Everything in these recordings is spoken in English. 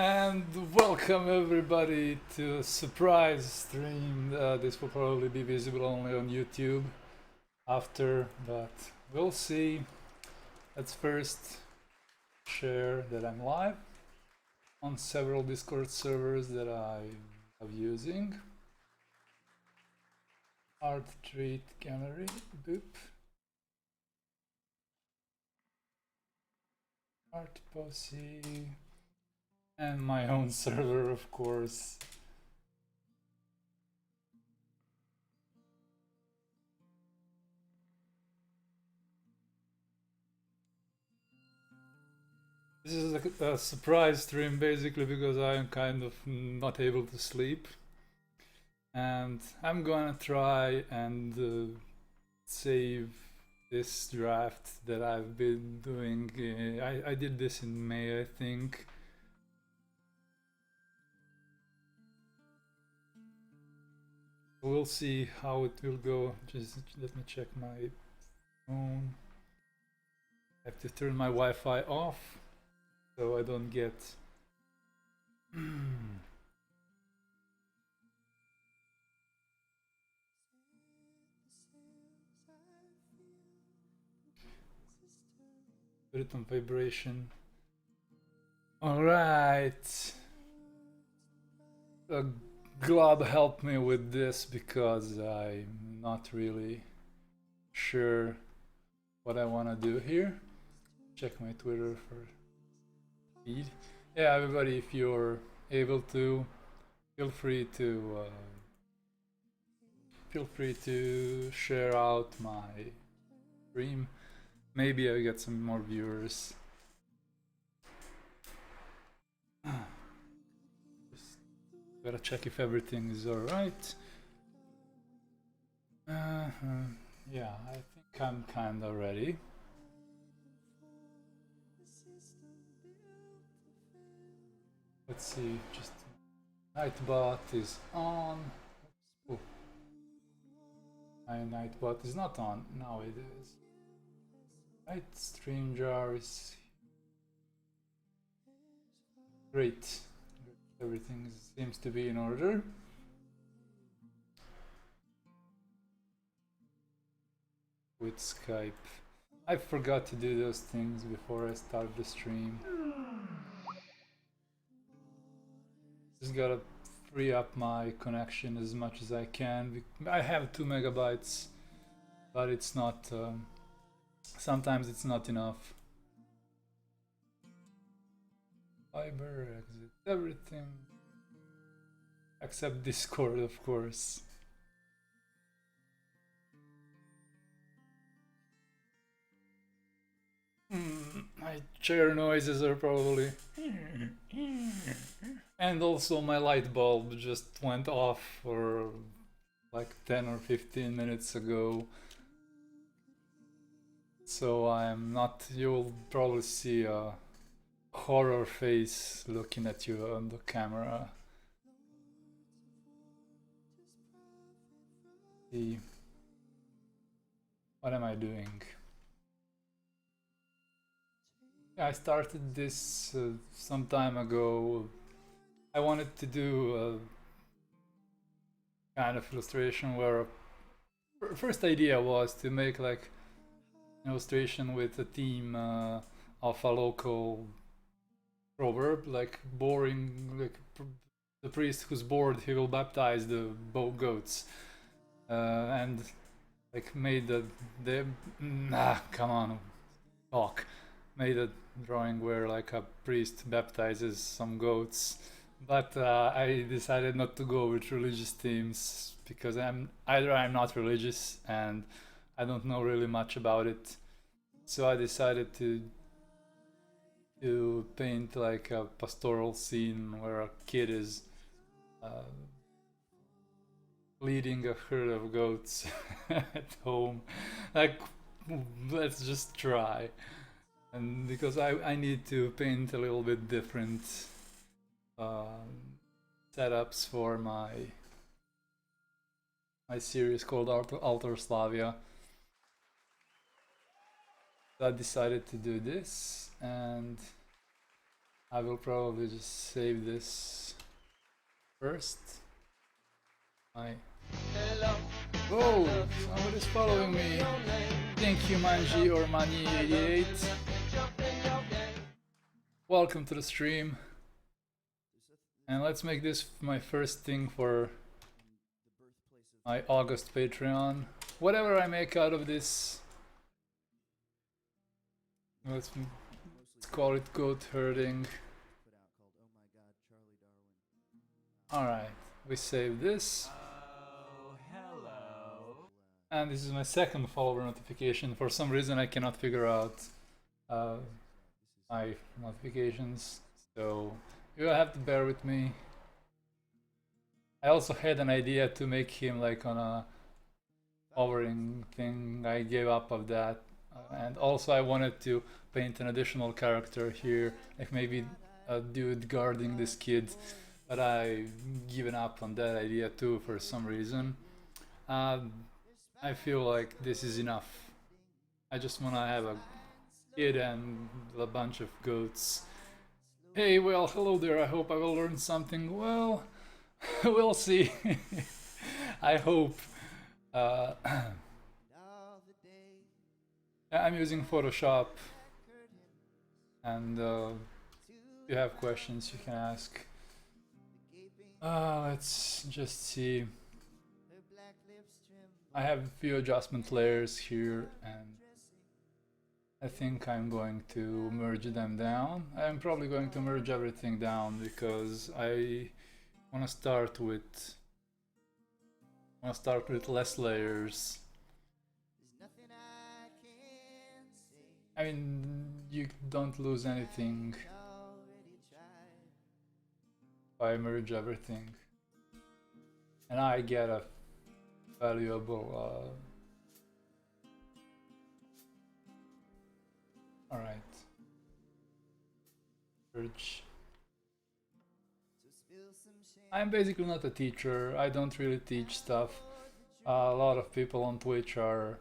And welcome everybody to a surprise stream. This will probably be visible only on YouTube after, but we'll see. Let's first share that I'm live on several Discord servers that I am using. Art Treat Gallery, boop. Art Posse. And my own server, of course. This is a surprise stream basically because I'm kind of not able to sleep. And I'm gonna try and save this draft that I've been doing. I did this in May, I think. We'll see how it will go. Just let me check my phone. I have to turn my Wi-Fi off so I don't get put it on vibration. All right. Glob helped me with this because I'm not really sure what I want to do here. Check my Twitter for feed. Yeah, everybody, if you're able to, feel free to share out my stream. Maybe I get some more viewers. Just gotta check if everything is alright. Yeah, I think I'm kinda ready. Let's see, just Nightbot is on. Oh. My Nightbot is not on. Now it is. Right, StreamYard is great. Everything seems to be in order. With Skype. I forgot to do those things before I start the stream. Just gotta free up my connection as much as I can. I have 2 megabytes, but it's not. Sometimes it's not enough. Fiber, exit everything. Except Discord, of course. My chair noises are probably. And also my light bulb just went off for like 10 or 15 minutes ago. So I'm not. You'll probably see a horror face looking at you on the camera. See. What am I doing? I started this some time ago. I wanted to do a kind of illustration where first idea was to make like an illustration with a theme of a local proverb, like boring, like the priest who's bored, he will baptize the goats, and like made the come on, talk. Made a drawing where like a priest baptizes some goats, but I decided not to go with religious themes because I'm not religious and I don't know really much about it. So I decided to paint like a pastoral scene where a kid is leading a herd of goats at home. Like, let's just try. And because I need to paint a little bit different setups for my series called Alter Slavia. So I decided to do this, and I will probably just save this first. Whoa, somebody's following me. Thank you, Manji or Mani88. Welcome to the stream. And let's make this my first thing for my August Patreon. Whatever I make out of this, let's call it goat herding. Alright, we save this. And this is my second follower notification. For some reason I cannot figure out my notifications, so you will have to bear with me. I also had an idea to make him like on a hovering thing. I gave up of that. And also I wanted to paint an additional character here, like maybe a dude guarding this kid, but I've given up on that idea too for some reason. I feel like this is enough. I just want to have a kid and a bunch of goats. Hey, well, hello there, I hope I will learn something. Well, we'll see. I hope. I'm using Photoshop, and if you have questions you can ask. Let's just see. I have a few adjustment layers here, and I think I'm going to merge them down. I'm probably going to merge everything down because I want to start with less layers. I mean, you don't lose anything if I merge everything, and I get a valuable. All right, merge. I'm basically not a teacher. I don't really teach stuff. A lot of people on Twitch are,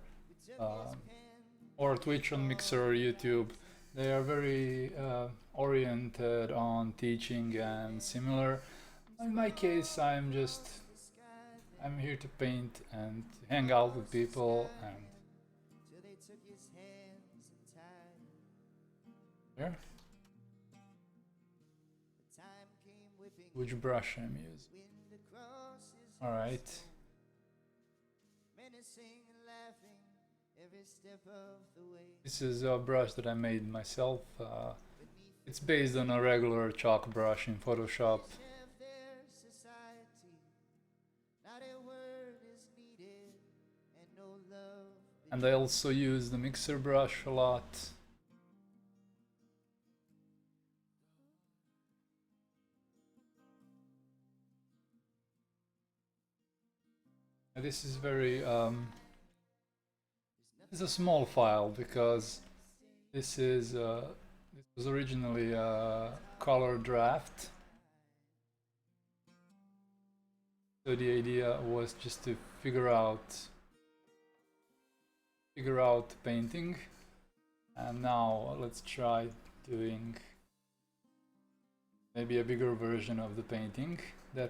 or Twitch on Mixer or YouTube, they are very oriented on teaching and similar. In my case, I'm here to paint and hang out with people and there. Which brush I'm using? All right. This is a brush that I made myself. It's based on a regular chalk brush in Photoshop. And I also use the mixer brush a lot. And this is very it's a small file because this was originally a color draft. So the idea was just to figure out painting, and now let's try doing maybe a bigger version of the painting. I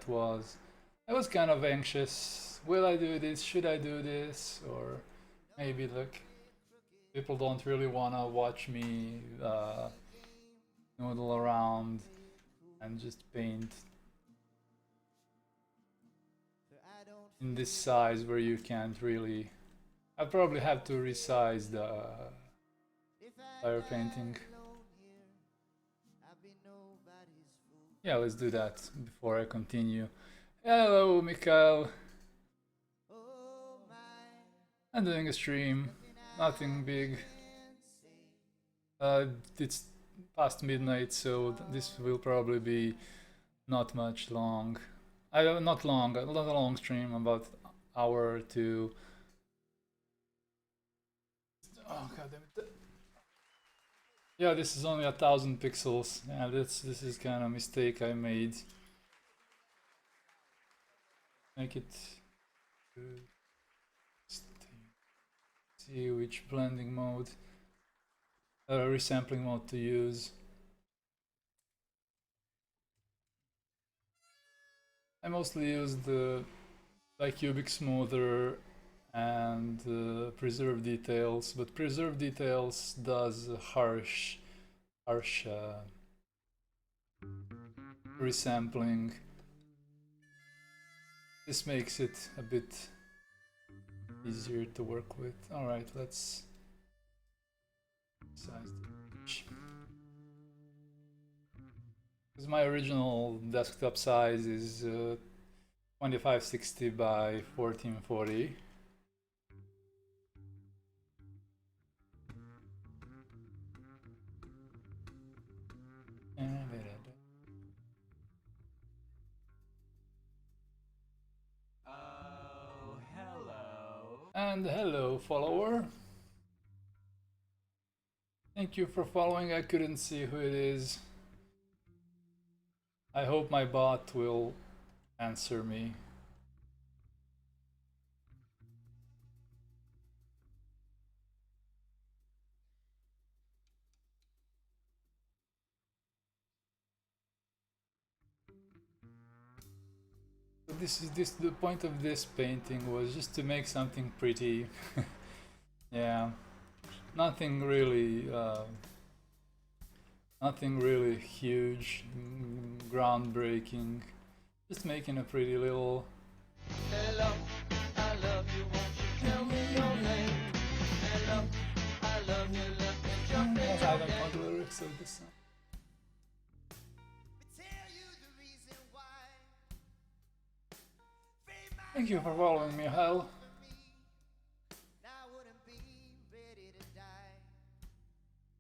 was kind of anxious. Will I do this? Should I do this? Or maybe like people don't really want to watch me noodle around and just paint in this size where you can't really. I probably have to resize the entire painting. Yeah, let's do that before I continue. Hello, Mikael. I'm doing a stream, nothing big. It's past midnight, so this will probably be not much long. Not a long stream, about an hour or two. Oh god damn it. Yeah, this is only 1,000 pixels. Yeah, this is kind of a mistake I made. Make it see which blending mode, resampling mode to use. I mostly use the cubic smoother and preserve details, but preserve details does harsh resampling. This makes it a bit easier to work with. Alright, let's size the image. Because my original desktop size is 2560 by 1440. And hello, follower. Thank you for following. I couldn't see who it is. I hope my bot will answer me. The point of this painting was just to make something pretty. Yeah, nothing really huge, groundbreaking. Just making a pretty little. Hello, I love you. Won't you tell me your name? Hello, I love you. Let me jump in. I don't know the lyrics of this song. Thank you for following me, Hal.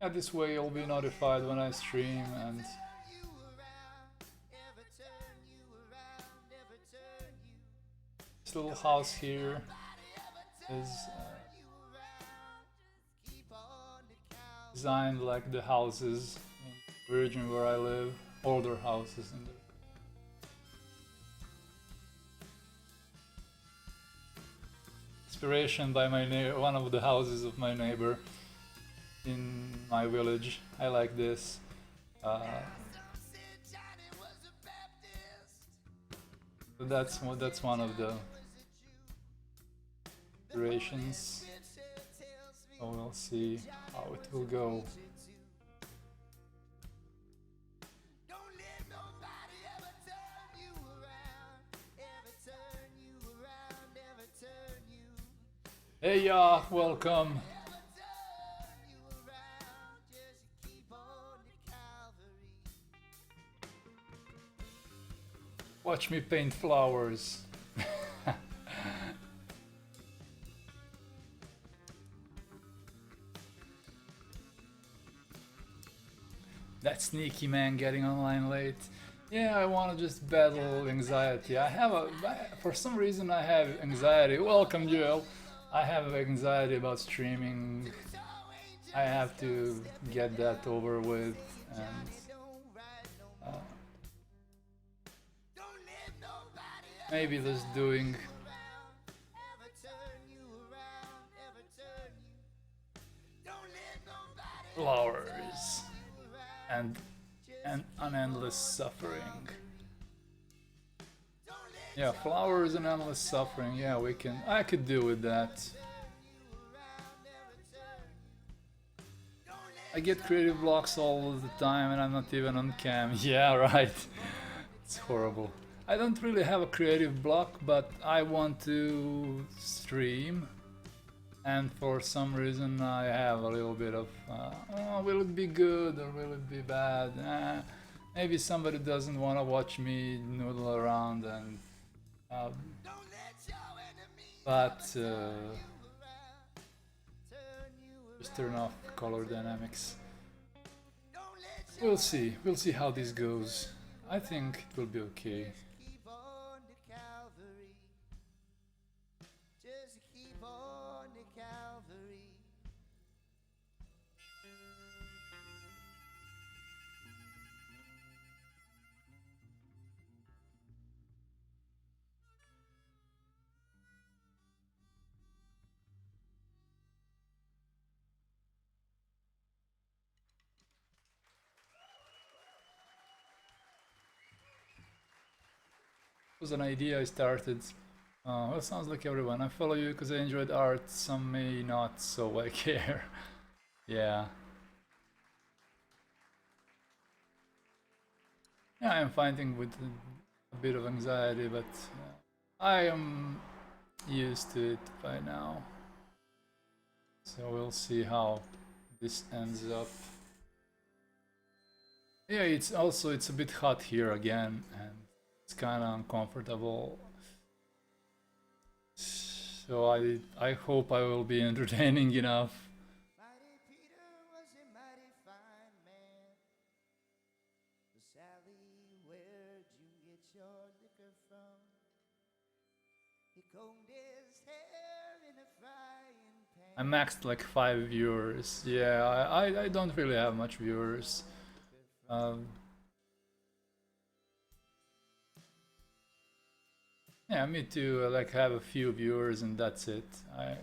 Yeah, this way you'll be notified when I stream, and this little house here is designed like the houses in the region where I live, older houses in the inspiration by one of the houses of my neighbor in my village. I like this. That's one of the iterations. So we'll see how it will go. Hey, welcome. Watch me paint flowers. That sneaky man getting online late. Yeah, I want to just battle anxiety. For some reason I have anxiety. Welcome, Joel. I have anxiety about streaming. I have to get that over with, and maybe just doing flowers and an endless suffering. Yeah, flowers and endless suffering. Yeah, I could deal with that. I get creative blocks all the time and I'm not even on cam. Yeah, right. It's horrible. I don't really have a creative block, but I want to stream. And for some reason I have a little bit of, will it be good or will it be bad? Maybe somebody doesn't want to watch me noodle around and just turn off color dynamics. We'll see how this goes. I think it will be okay. was an idea I started. Well, sounds like everyone. I follow you because I enjoyed art. Some may not, so I care. Yeah. Yeah, I'm fighting with a bit of anxiety, but I am used to it by now. So we'll see how this ends up. Yeah, it's a bit hot here again, and it's kind of uncomfortable. So I hope I will be entertaining enough. Mighty Peter was a mighty fine man. But Sally, where'd you get your liquor from? He combed his hair in a frying pan. I maxed like 5 viewers. Yeah, I don't really have much viewers. Yeah, me too. I like have a few viewers and that's it. I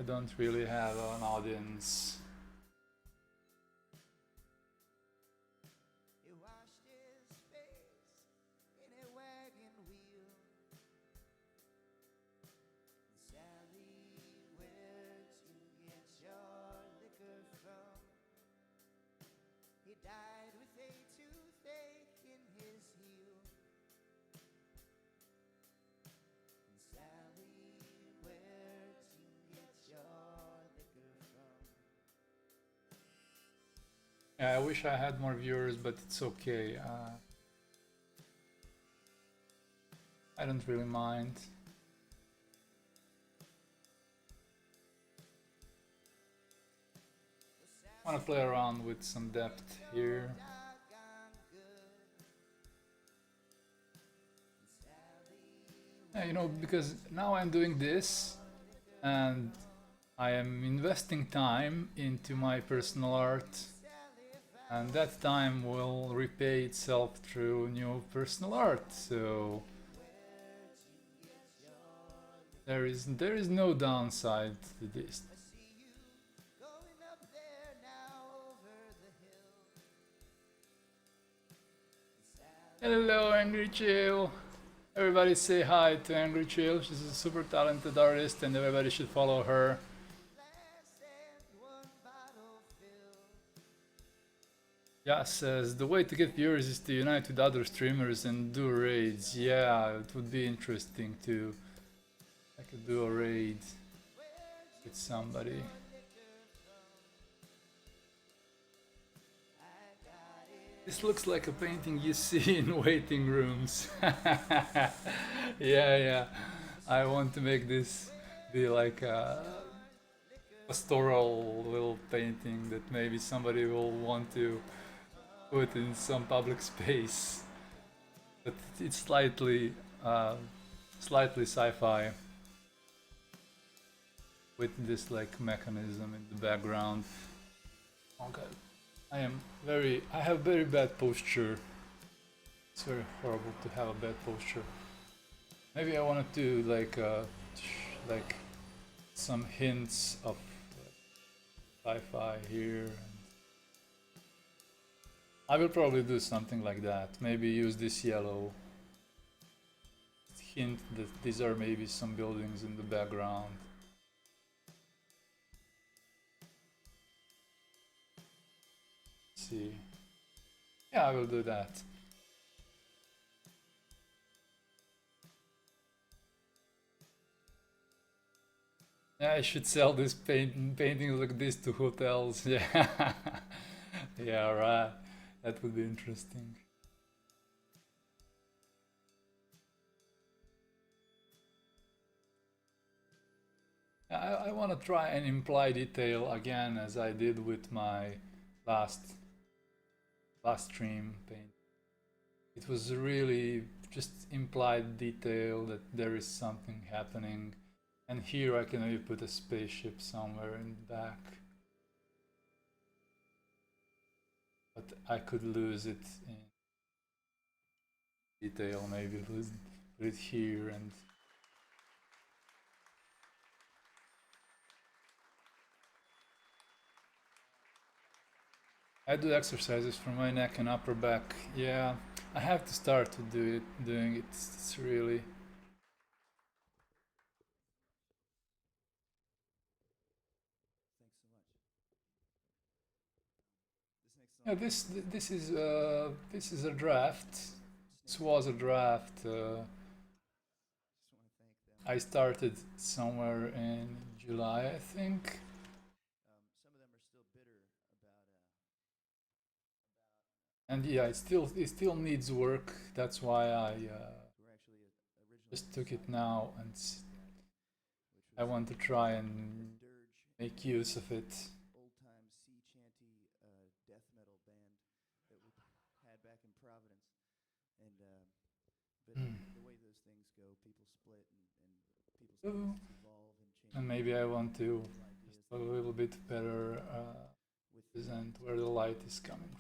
don't really have an audience. He washed his face in a wagon wheel. Sally, where'd you get your liquor from? He died with a toothache in his heel. Sally, where'd you get your liquor from? Yeah, I wish I had more viewers, but it's okay. I don't really mind. I want to play around with some depth here. Yeah, you know, because now I'm doing this and I am investing time into my personal art, and that time will repay itself through new personal art. So there is no downside to this. Hello, Angry Chill. Everybody say hi to Angry Chill. She's a super talented artist and everybody should follow her. Yeah, says the way to get viewers is to unite with other streamers and do raids. Yeah, it would be interesting to. I could do a raid with somebody. This looks like a painting you see in waiting rooms. Yeah. I want to make this be like a pastoral little painting that maybe somebody will want to put in some public space. But it's slightly sci-fi with this like mechanism in the background. Okay. I have very bad posture. It's very horrible to have a bad posture. Maybe I wanted to like some hints of sci-fi here. I will probably do something like that. Maybe use this yellow. Hint that these are maybe some buildings in the background. See. Yeah, I will do that. Yeah, I should sell this paintings like this to hotels. Yeah. Yeah, right. That would be interesting. I want to try and imply detail again as I did with my last stream paint. It was really just implied detail that there is something happening, and here I can maybe put a spaceship somewhere in the back, but I could lose it in detail, maybe put it here and I do exercises for my neck and upper back. Yeah, I have to start to doing it. It's really. Yeah, this is a draft. This was a draft. I started somewhere in July, I think. And yeah, it still needs work. That's why I just took it now, and I want to try and make use of it. And maybe I want to just a little bit better present where the light is coming from.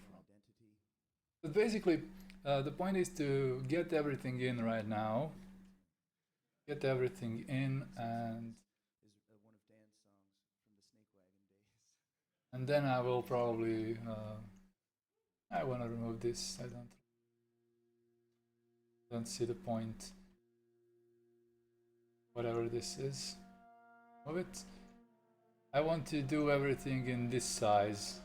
But basically, the point is to get everything in right now. Get everything in, and then I will probably. I want to remove this. I don't see the point. Whatever this is, move it. I want to do everything in this size,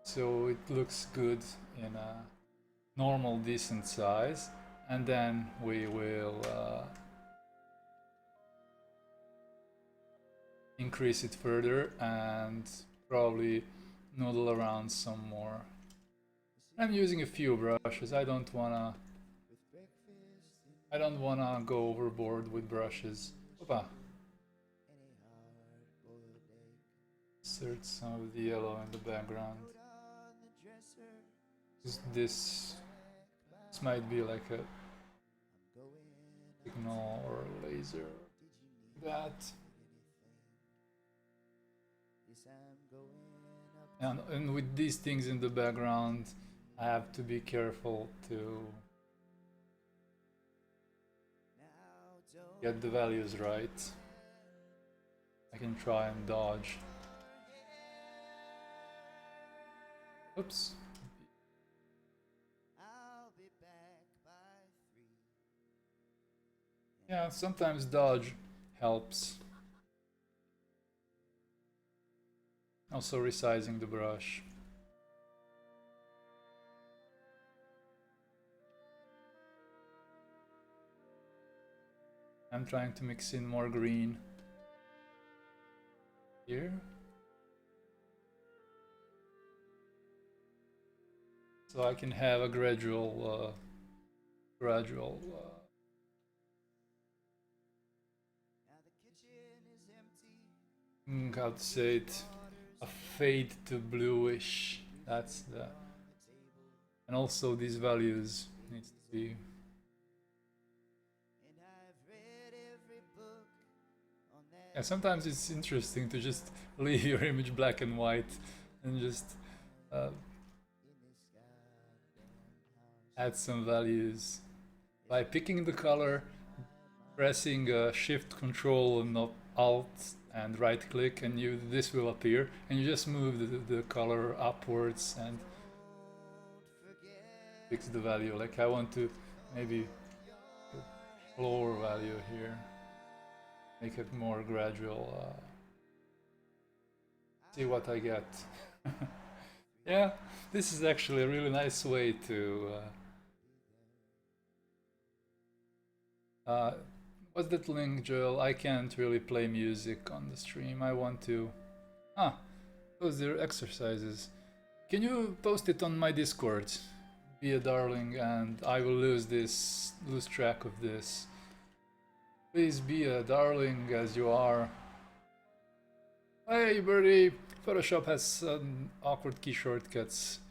so it looks good in a normal, decent size, and then we will increase it further and probably noodle around some more. I'm using a few brushes. I don't wanna go overboard with brushes. Opa. Insert some of the yellow in the background. This might be like a signal or a laser. That. And with these things in the background, I have to be careful to get the values right. I can try and dodge. Oops. Yeah, sometimes dodge helps. Also resizing the brush. I'm trying to mix in more green here. So I can have a gradual how to say it, a fade to bluish. That's the, and also these values needs to be. Yeah, sometimes it's interesting to just leave your image black and white and just add some values by picking the color, pressing Shift Control and Alt and right click, and this will appear, and you just move the color upwards and fix the value. Like I want to maybe lower value here, make it more gradual. See what I get. Yeah, this is actually a really nice way to what's that link, Joel? I can't really play music on the stream. I want to. Those are exercises. Can you post it on my Discord? Be a darling, and I will lose track of this. Please be a darling as you are. Hey, birdie! Photoshop has some awkward key shortcuts.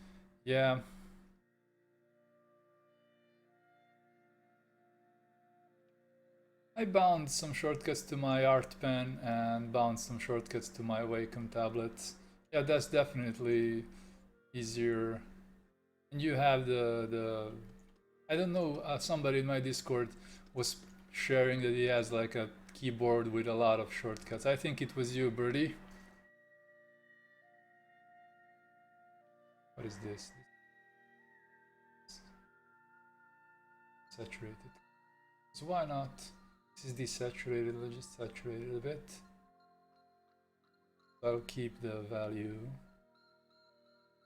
Yeah. I bound some shortcuts to my art pen and bound some shortcuts to my Wacom tablet. Yeah, that's definitely easier. And you have the I don't know, somebody in my Discord was sharing that he has like a keyboard with a lot of shortcuts. I think it was you, Birdie. What is this? saturated. So why not? This is desaturated, let's just saturate it a bit. I'll keep the value.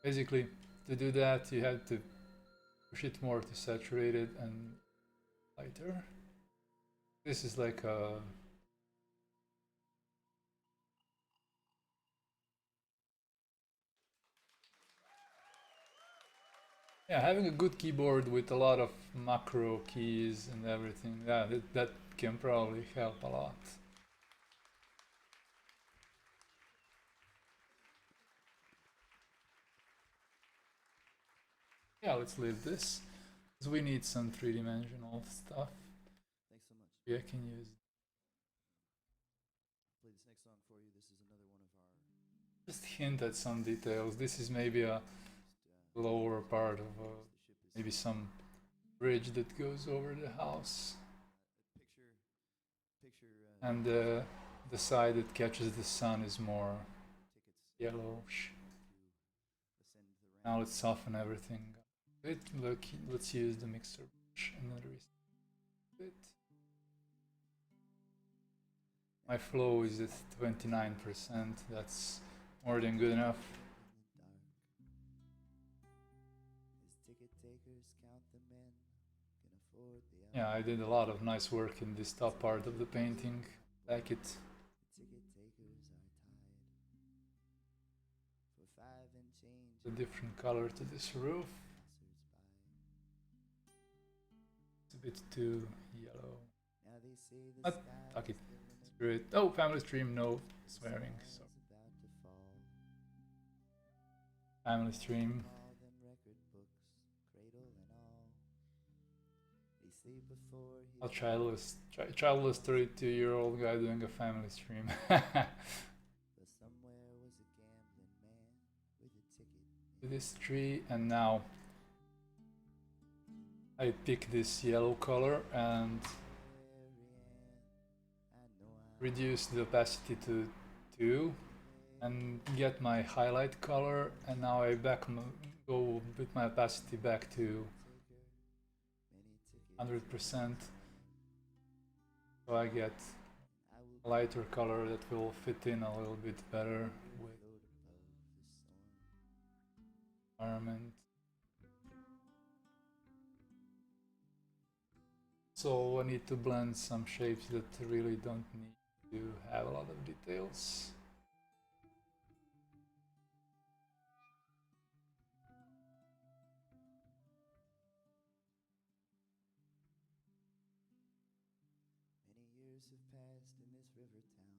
Basically, to do that, you have to push it more to saturated and lighter. This is like a yeah, having a good keyboard with a lot of macro keys and everything, yeah, that can probably help a lot. Yeah, let's leave this, because we need some three-dimensional stuff. Thanks so much. Yeah, I can use. Play this next song for you. This is another one of our. Just hint at some details. This is maybe a lower part of maybe some bridge that goes over the house. And the side that catches the sun is more yellowish. Now let's soften everything. Let's use the mixer brush and bit. My flow is at 29%. That's more than good enough. Yeah, I did a lot of nice work in this top part of the painting. Like it. A different color to this roof. It's a bit too yellow. Tuck it. Spirit. Oh, family stream, no swearing. So. Family stream. A childless 32-year-old guy doing a family stream. This tree, and now I pick this yellow color and reduce the opacity to 2 and get my highlight color, and now I go with my opacity back to 100%, so I get a lighter color that will fit in a little bit better with environment. So I need to blend some shapes that really don't need to have a lot of details.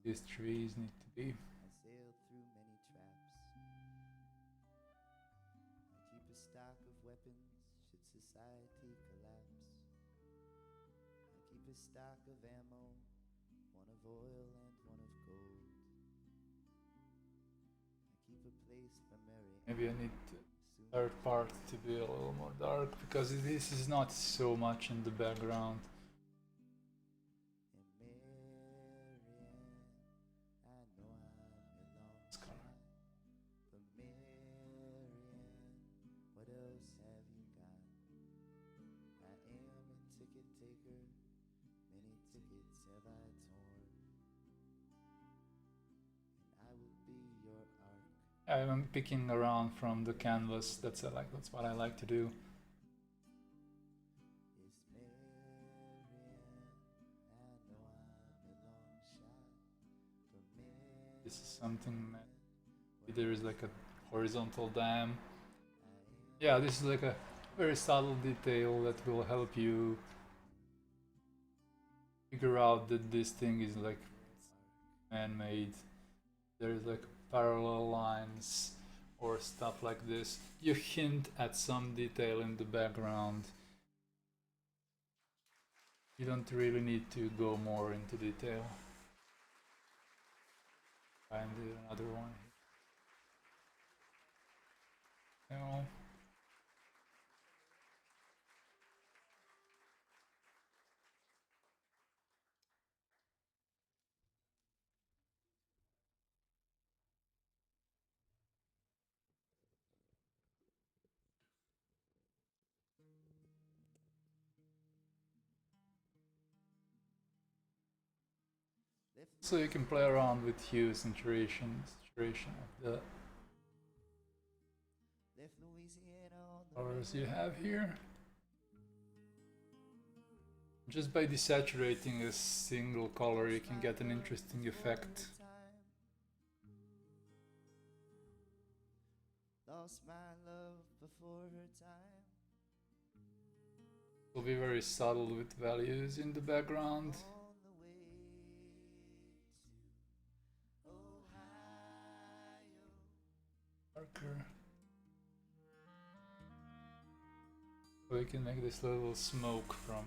These trees need to be. I sailed through many traps. I keep a stock of weapons should society collapse. I keep a stock of ammo, one of oil and one of gold. I keep a place for Mary. Maybe I need the third part to be a little more dark, because this is not so much in the background. I'm picking around from the canvas. That's what I like to do. This is something. There is like a horizontal dam. Yeah, this is like a very subtle detail that will help you figure out that this thing is like man-made. There's like parallel lines or stuff like this. You hint at some detail in the background. You don't really need to go more into detail. Try and do another one. No. So you can play around with hues and duration of the colors you have here. Just by desaturating a single color you can get an interesting effect. Lost my love before her time. Will be very subtle with values in the background. On the way to Ohio. Darker. So we can make this little smoke from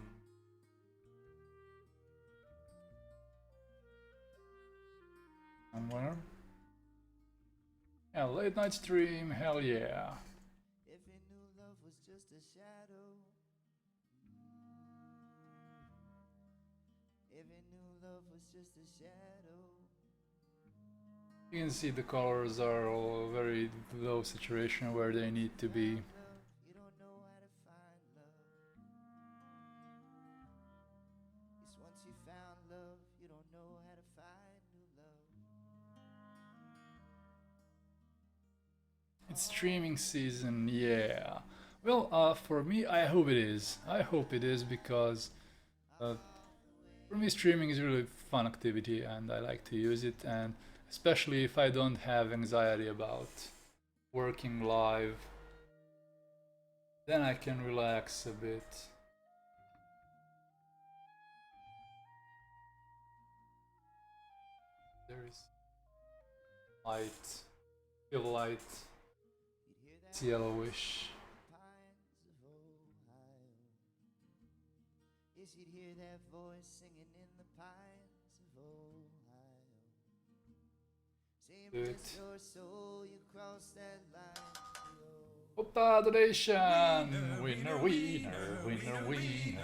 somewhere. Yeah, late night stream, hell yeah. If he knew love was just a shadow. If he knew love was just a shadow. You can see the colors are all very low saturation where they need to be. Love, you don't know how to find love. Yes, once you found love, you don't know how to find new love. It's streaming season, yeah. Well, for me, I hope it is. I hope it is because for me, streaming is a really fun activity and I like to use it, and especially if I don't have anxiety about working live, then I can relax a bit. There is light, feel light, it's yellowish. Pines of Ohio. Yes, you'd hear that voice singing in the pines of Ohio. Saying, bless your soul, you crossed that line. Opa donation! Winner, winner, winner, winner, winner,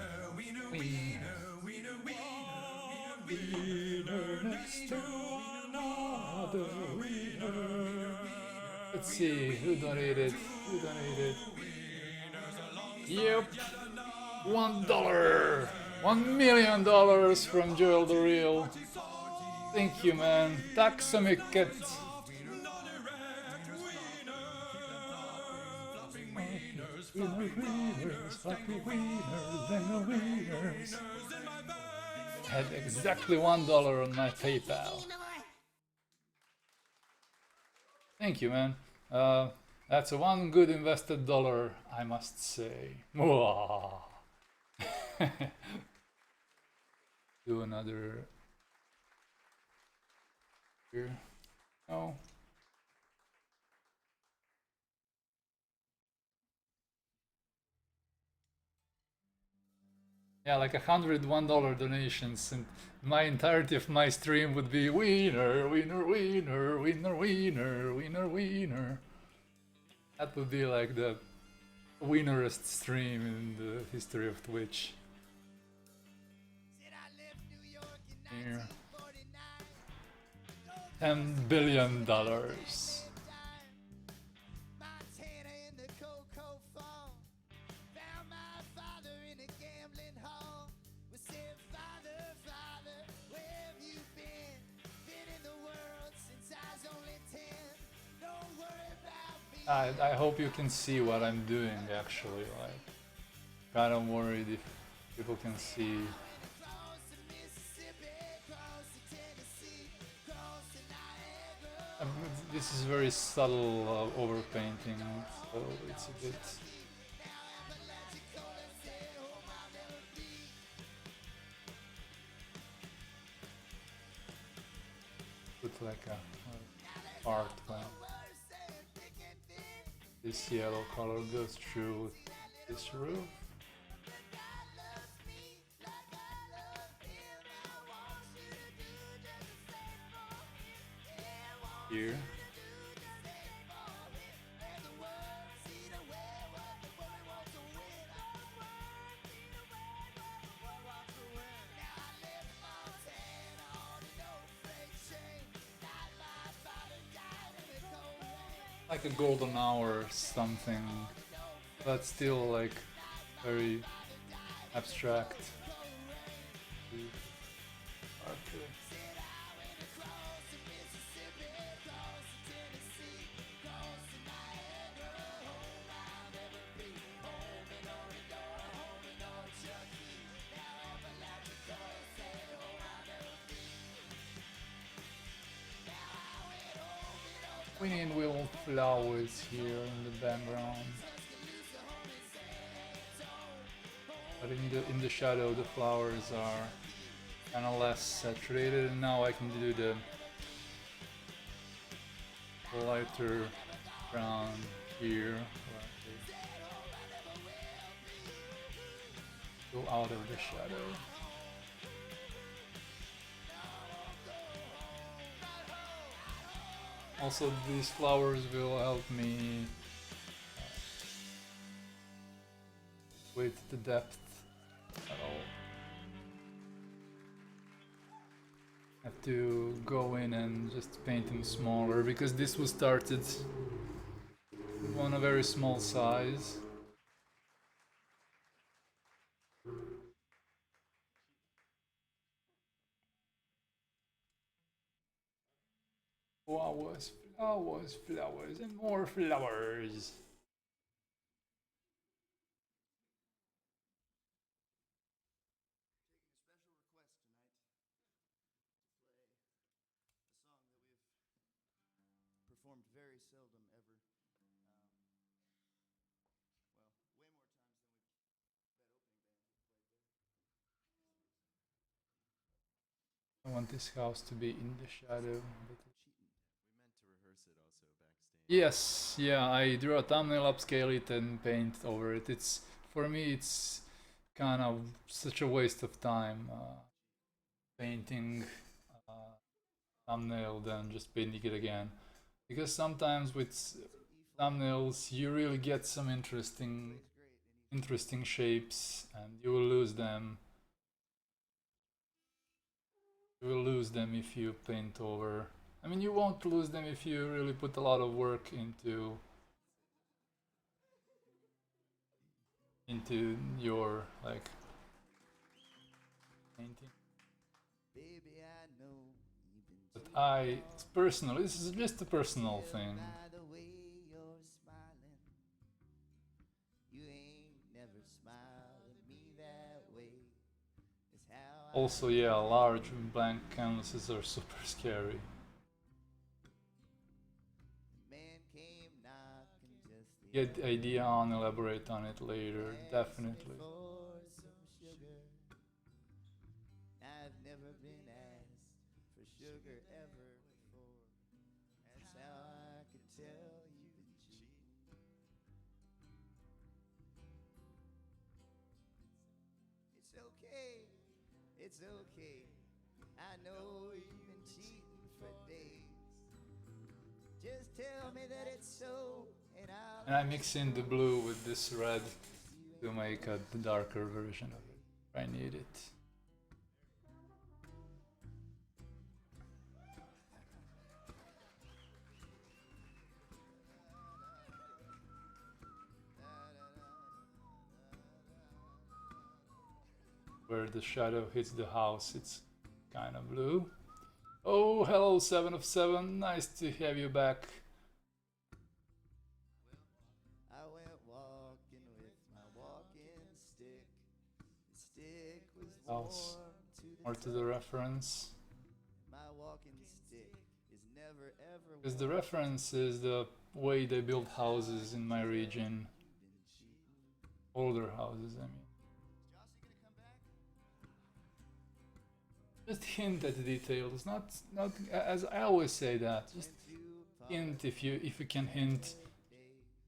winner, next to another winner. Let's see, who donated? Who donated? Yep, $1! $1 million from Joel the Real. Thank you, man. Tack så mycket. Winners, fluffy winners, then winners. Had exactly $1 on my PayPal. Thank you, man. That's a one good invested dollar, I must say. Do another here. No. Yeah, like $101 donations, and my entirety of my stream would be winner, winner, winner, winner, winner, winner, winner. That would be like the winnerest stream in the history of Twitch. Here. $10 billion. I hope you can see what I'm doing actually, like, kind of worried if people can see. This is very subtle overpainting, so it's a bit... Put like a art when this yellow color goes through this roof. Here. Like a golden hour or something, but still like very abstract. We need little flowers here in the background. But in the shadow the flowers are kind of less saturated, and now I can do the lighter brown here. Go out of the shadow. Also, these flowers will help me with the depth at all. Have to go in and just paint them smaller because this was started on a very small size. Flowers, flowers, flowers, and more flowers. Performed very seldom ever. Way more times than that opening band we played there. I want this house to be in the shadow. But We meant to rehearse it also backstage. yes, yeah, I drew a thumbnail, upscale it, and paint over it. It's for me, it's kind of such a waste of time painting thumbnail than just painting it again, because sometimes with thumbnails you really get some interesting shapes, and you will lose them. You will lose them if you paint over. I mean, you won't lose them if you really put a lot of work into your like painting. Baby, I know you've been But I personally, this is just a personal thing. by the way you're smiling. You ain't never smiled at me that way. It's how Also, yeah, large blank canvases are super scary. man came knocking just the Get the idea on, elaborate on it later, definitely. for some sugar. I've never been asked for sugar ever before. That's how I could tell you've been cheating. It's okay, it's okay. I know you've been cheating for days. Just tell me that it's so, and And I mix in the blue with this red to make a darker version of it if I need it. Where the shadow hits the house, it's kind of blue. Oh, hello, 7 of 7. Nice to have you back. I went walking with my walking stick. The stick was House. warm to the More to the reference. My walking stick is never ever Because the reference is the way they build houses in my region. Older houses, I mean. Just hint at the details, not as I always say that. Just hint if you can hint.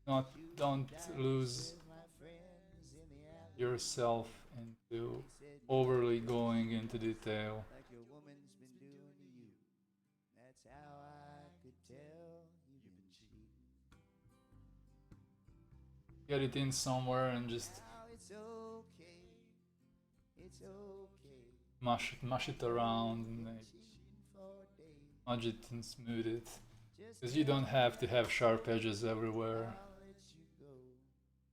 Not don't lose yourself into overly going into detail. like your woman's been doing to you. That's how I could tell you've been cheating. Get it in somewhere and just Now it's okay. It's okay. mush it around and Cheating for days. smudge it and smooth it. Because you don't have to have sharp edges everywhere. I'll let you go,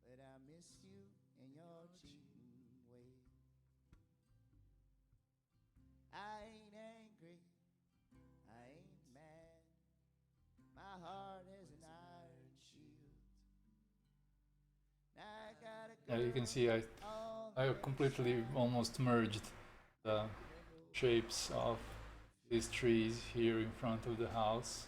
but I miss you and your cheating way. I ain't angry, I ain't mad. My heart has an iron shield. Now I gotta go. Yeah, you can see I completely almost merged the shapes of these trees here in front of the house.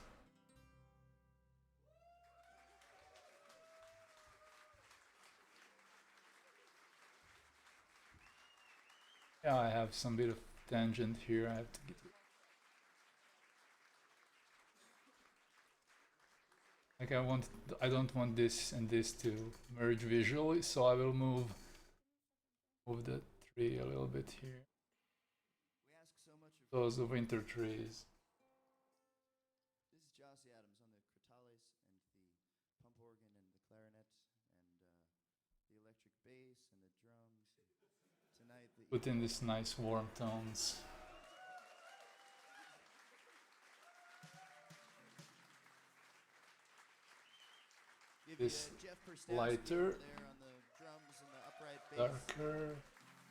Yeah, I have some bit of tangent here. I have to get. Like I don't want this and this to merge visually, so I will move the tree a little bit here. We ask so much of Those are winter trees. This is Jossie Adams on the crotales and the pump organ and the clarinet and the electric bass and the drums. Tonight, the Put in these nice warm tones. give This Jeff Perstowski lighter, over there on the drums and the upright bass. darker.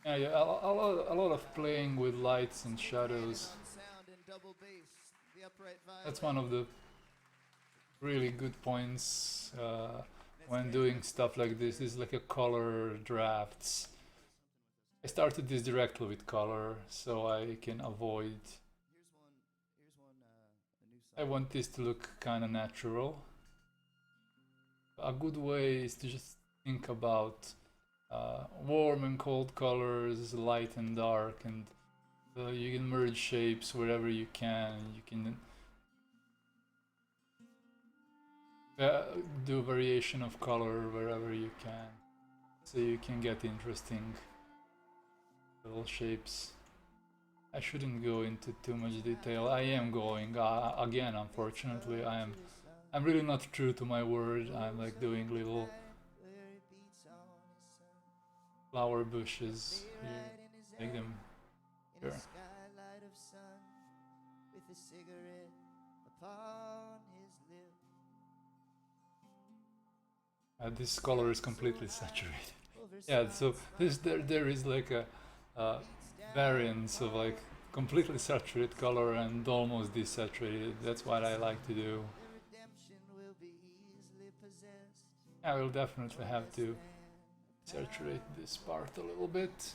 Yeah, a lot of playing with lights and shadows. On sound and double bass, the upright violin. That's one of the really good points when doing stuff like this. Is like a color drafts. I started this directly with color, so I can avoid. Here's one. A new song. I want this to look kind of natural. A good way is to just think about warm and cold colors, light and dark, and you can merge shapes wherever you can. You can do variation of color wherever you can, so you can get interesting little shapes. I shouldn't go into too much detail. I am going again. Unfortunately, I'm really not true to my word. I'm like doing little flower bushes here, make them In here. a skylight of sun, with a cigarette upon his lip. This color is completely saturated. Yeah, so there is like a variance of like completely saturated color and almost desaturated. That's what I like to do. The redemption will be easily possessed. I will definitely have to saturate this part a little bit.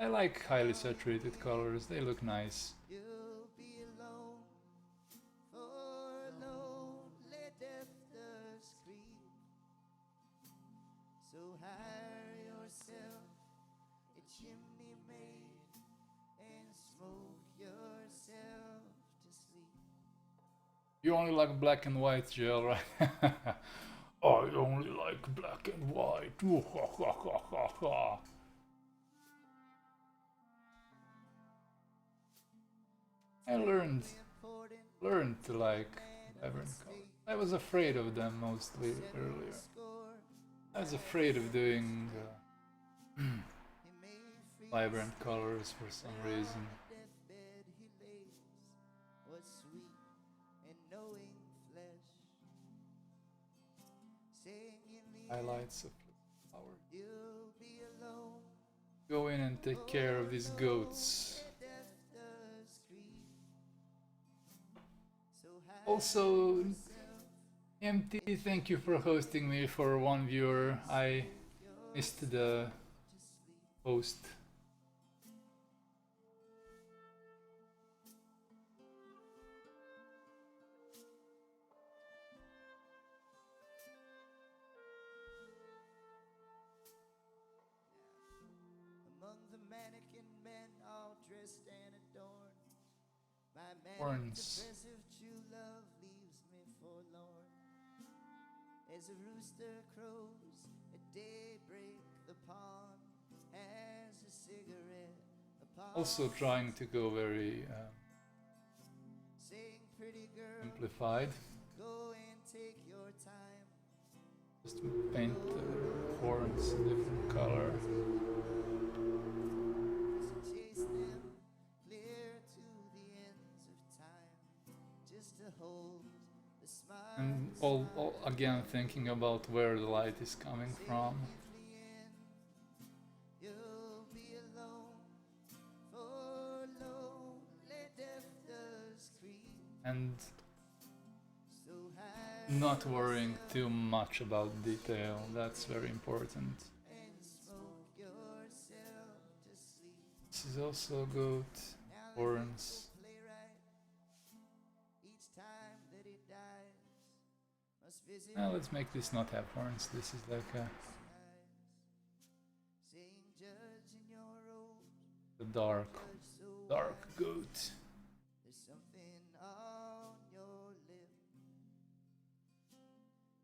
I like highly saturated colors, they look nice. You'll be alone, forlorn, let death does creep. So hire yourself a chimney made and smoke yourself to sleep. You only like black and white, Jill, right? I only like black and white. Ooh, ha, ha, ha, ha, ha. I learned to like vibrant colors. I was afraid of them mostly earlier. I was afraid of doing vibrant colors for some reason. Deathbed he lays, what sweet and knowing flesh. Saying in the Highlights of flower. you'll be alone. Go in and take care of these goats. Death does creep. So Also, MT, thank you for hosting me for one viewer. I missed the host. among the mannequin men all dressed and adorned, my manic Horns. depressive true love leaves me forlorn. As a rooster crows at daybreak, the pond has a cigarette upon Also trying to go very saying, pretty girl, simplified. go and take your time. Just paint the horns a different color. Chase them clear to the ends of time, just to hold the smile. And all again thinking about where the light is coming from. You'll be alone, forlorn, let death does creep. And So high not worrying too much about detail, that's very important. and smoke yourself to sleep. This is also goat horns. Playwright, each time that he dies, must visit Now let's make this not have horns. This is like a saying, judge in your robes, dark, judge so dark wise. goat. There's something on your lip,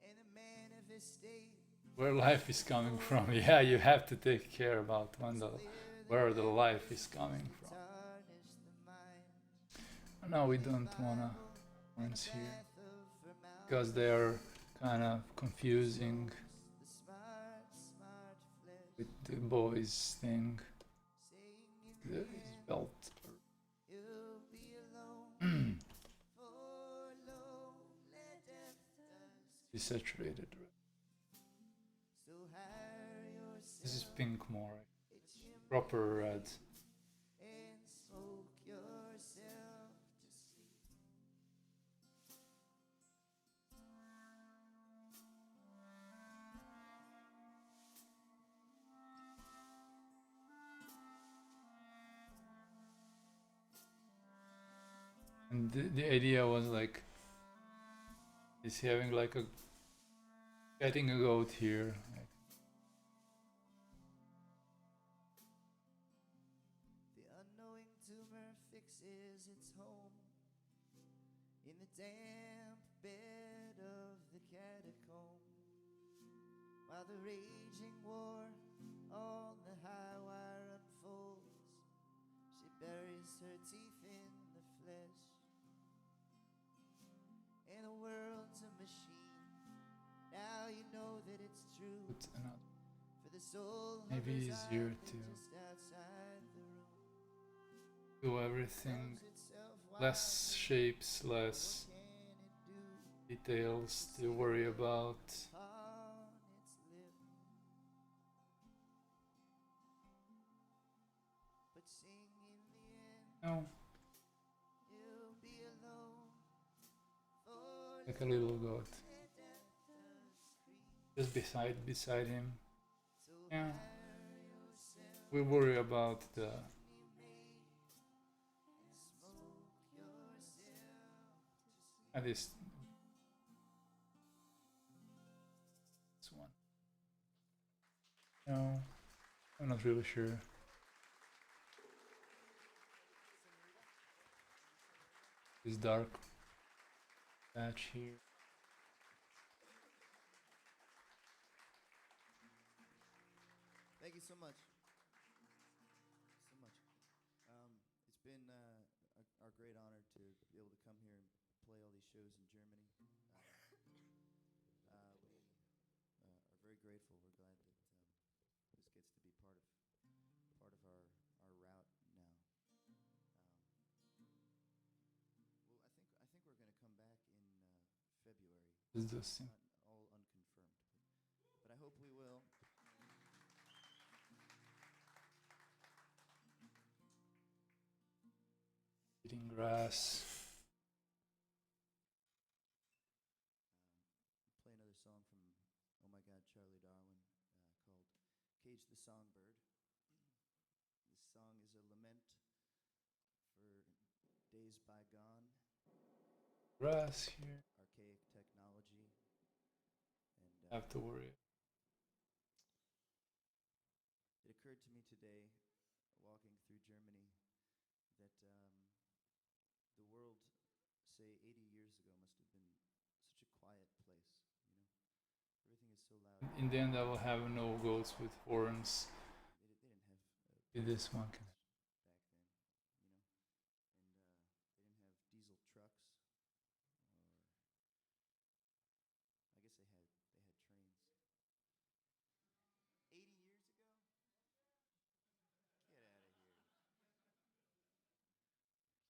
and the manifestation Where life is coming from. Yeah, you have to take care about where the life is coming from. tarnish the mind. No, we The don't wanna Bible and the ones here path of because formality they are kind of confusing the smart, smart flesh, with the boys thing. saying in the His end belt you'll be alone, forlorn, let death is saturated. so hire This is yourself pink more, a proper red. and smoke yourself to sleep. And the idea was like, is having like a getting a goat here. Like, The unknowing tumor fixes its home in the damp bed of the catacomb, while the raging war on the high wire unfolds. She buries her teeth in the flesh, and the world's a machine. Now you know that it's true. put another. For the soul Maybe hovers easier idly to just outside the room, do everything, tells itself less why. shapes, What less can it do? details to worry about. On its lip, but sing in the end. No, You'll be alone, like a little goat, let death scream. just beside him. So Yeah, hire yourself we worry about the chimney maid and smoke yourself to sleep. at least this one. No, I'm not really sure. This dark patch here. Thank you so much. So much. It's been our great honor to be able to come here and play all these shows in Germany. We are very grateful. We're glad that this gets to be part of our route now. I think we're going to come back in February. Is this thing. All unconfirmed, but I hope we will. Eating grass. Play another song from Oh My God, Charlie Darwin called Cage the Songbird. This song is a lament for days bygone, Grass here. archaic technology, and Have to worry. it occurred to me today, walking through Germany, that the world, say 80 years ago, must have been such a quiet place. Everything is so loud. In the end, I will have no goats with horns. They didn't have This one can. back then, and they didn't have diesel trucks, or I guess they had trains. 80 years ago? Get out of here.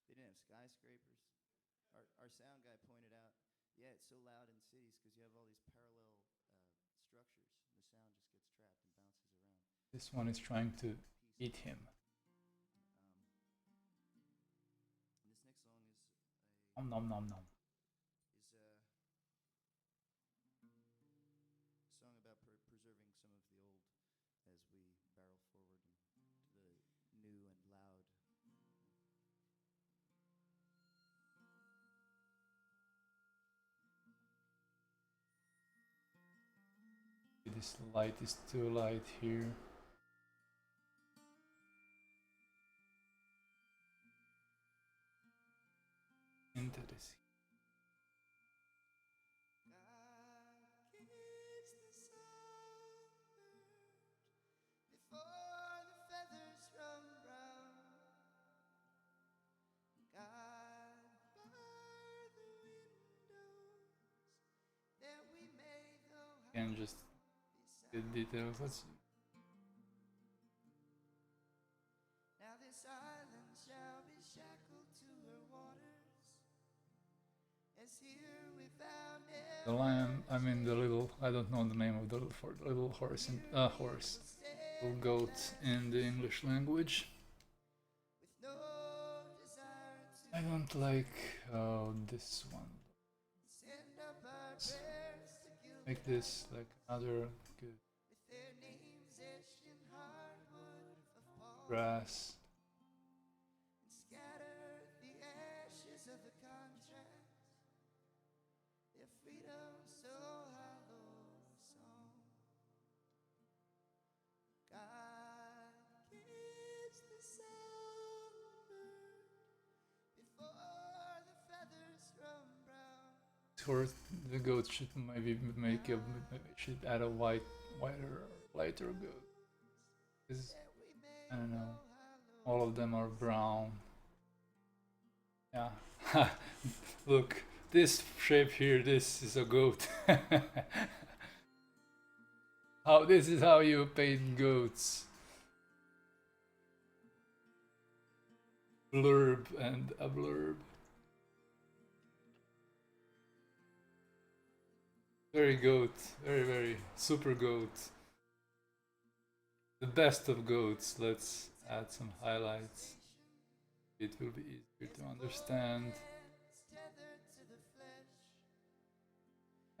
They didn't have skyscrapers. Our sound guy pointed out, yeah, it's so loud in cities because you have all these parallel structures, and the sound just gets trapped and bounces around. This one is trying to eat him. And this next song is Nom nom nom nom. a song about preserving some of the old as we barrel forward into the new and loud. This light is too light here. that is. Can just get details. Let's see. Now this island shall be shackled to her waters, as here we found The lion, I mean the little, I don't know the name of the little horse, little goat in the English language. I don't like this one. Make this like another good grass. Horse, the goat should maybe make a should add a wider, lighter goat. Because I don't know, all of them are brown. Yeah, look, this shape here. This is a goat. How this is how you paint goats. Blurb and a blurb. Very goat, very super goat. The best of goats. Let's add some highlights. It will be easier to understand.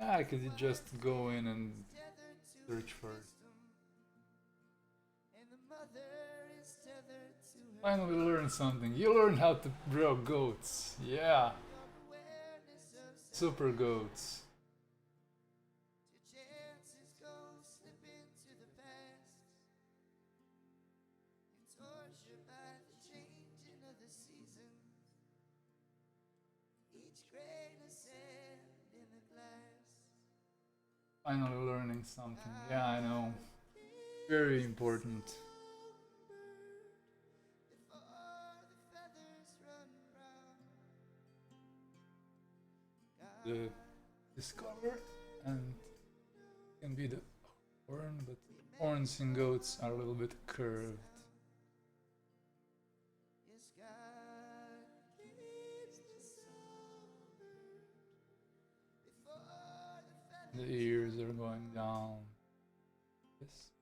I could just go in and search for it. Finally learn something. You learn how to draw goats. Yeah. Super goats. Finally learning something. Yeah, I know. Very important. This color and can be the horn, but horns in goats are a little bit curved. The ears are going down. This.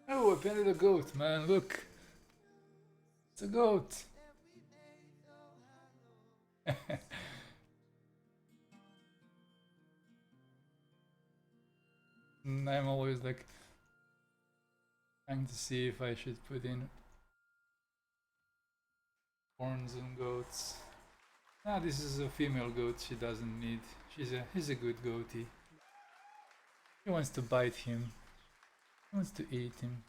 Oh, I painted a goat, man. Look, it's a goat. And I'm always like trying to see if I should put in horns and goats. Ah, this is a female goat. She doesn't need. He's a good goatee. He wants to bite him. He wants to eat him.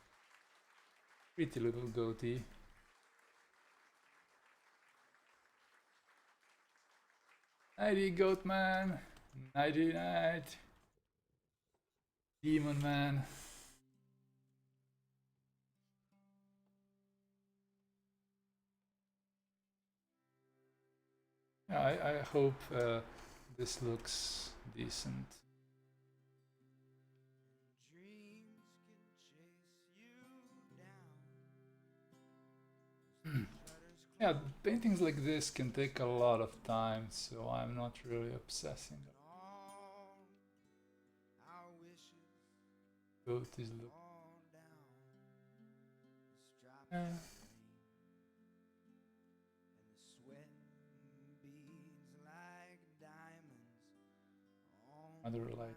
Pretty little goatee. Nighty goat man. Nighty night. Demon man. Yeah, I hope this looks decent. Yeah, paintings like this can take a lot of time, so I'm not really obsessing. Goat is look. Yeah. Another light.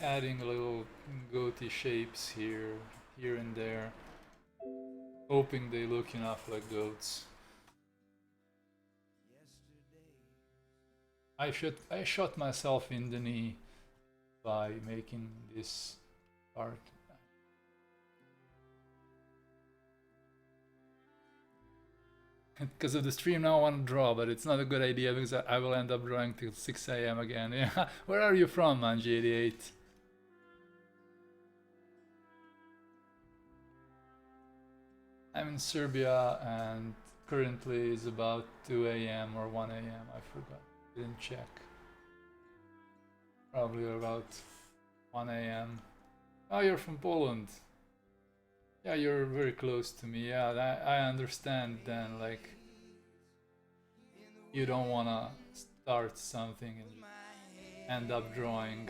adding little goatee shapes here and there, hoping they look enough like goats. I shot myself in the knee by making this art. Because of the stream now I want to draw, but it's not a good idea because I will end up drawing till 6 AM again. Yeah, where are you from, Manji88? I'm in Serbia and currently it's about 2 AM or 1 AM, I forgot, didn't check. Probably about 1 AM. Oh, you're from Poland. Yeah, you're very close to me. Yeah, I understand then, like, you don't wanna start something and end up drawing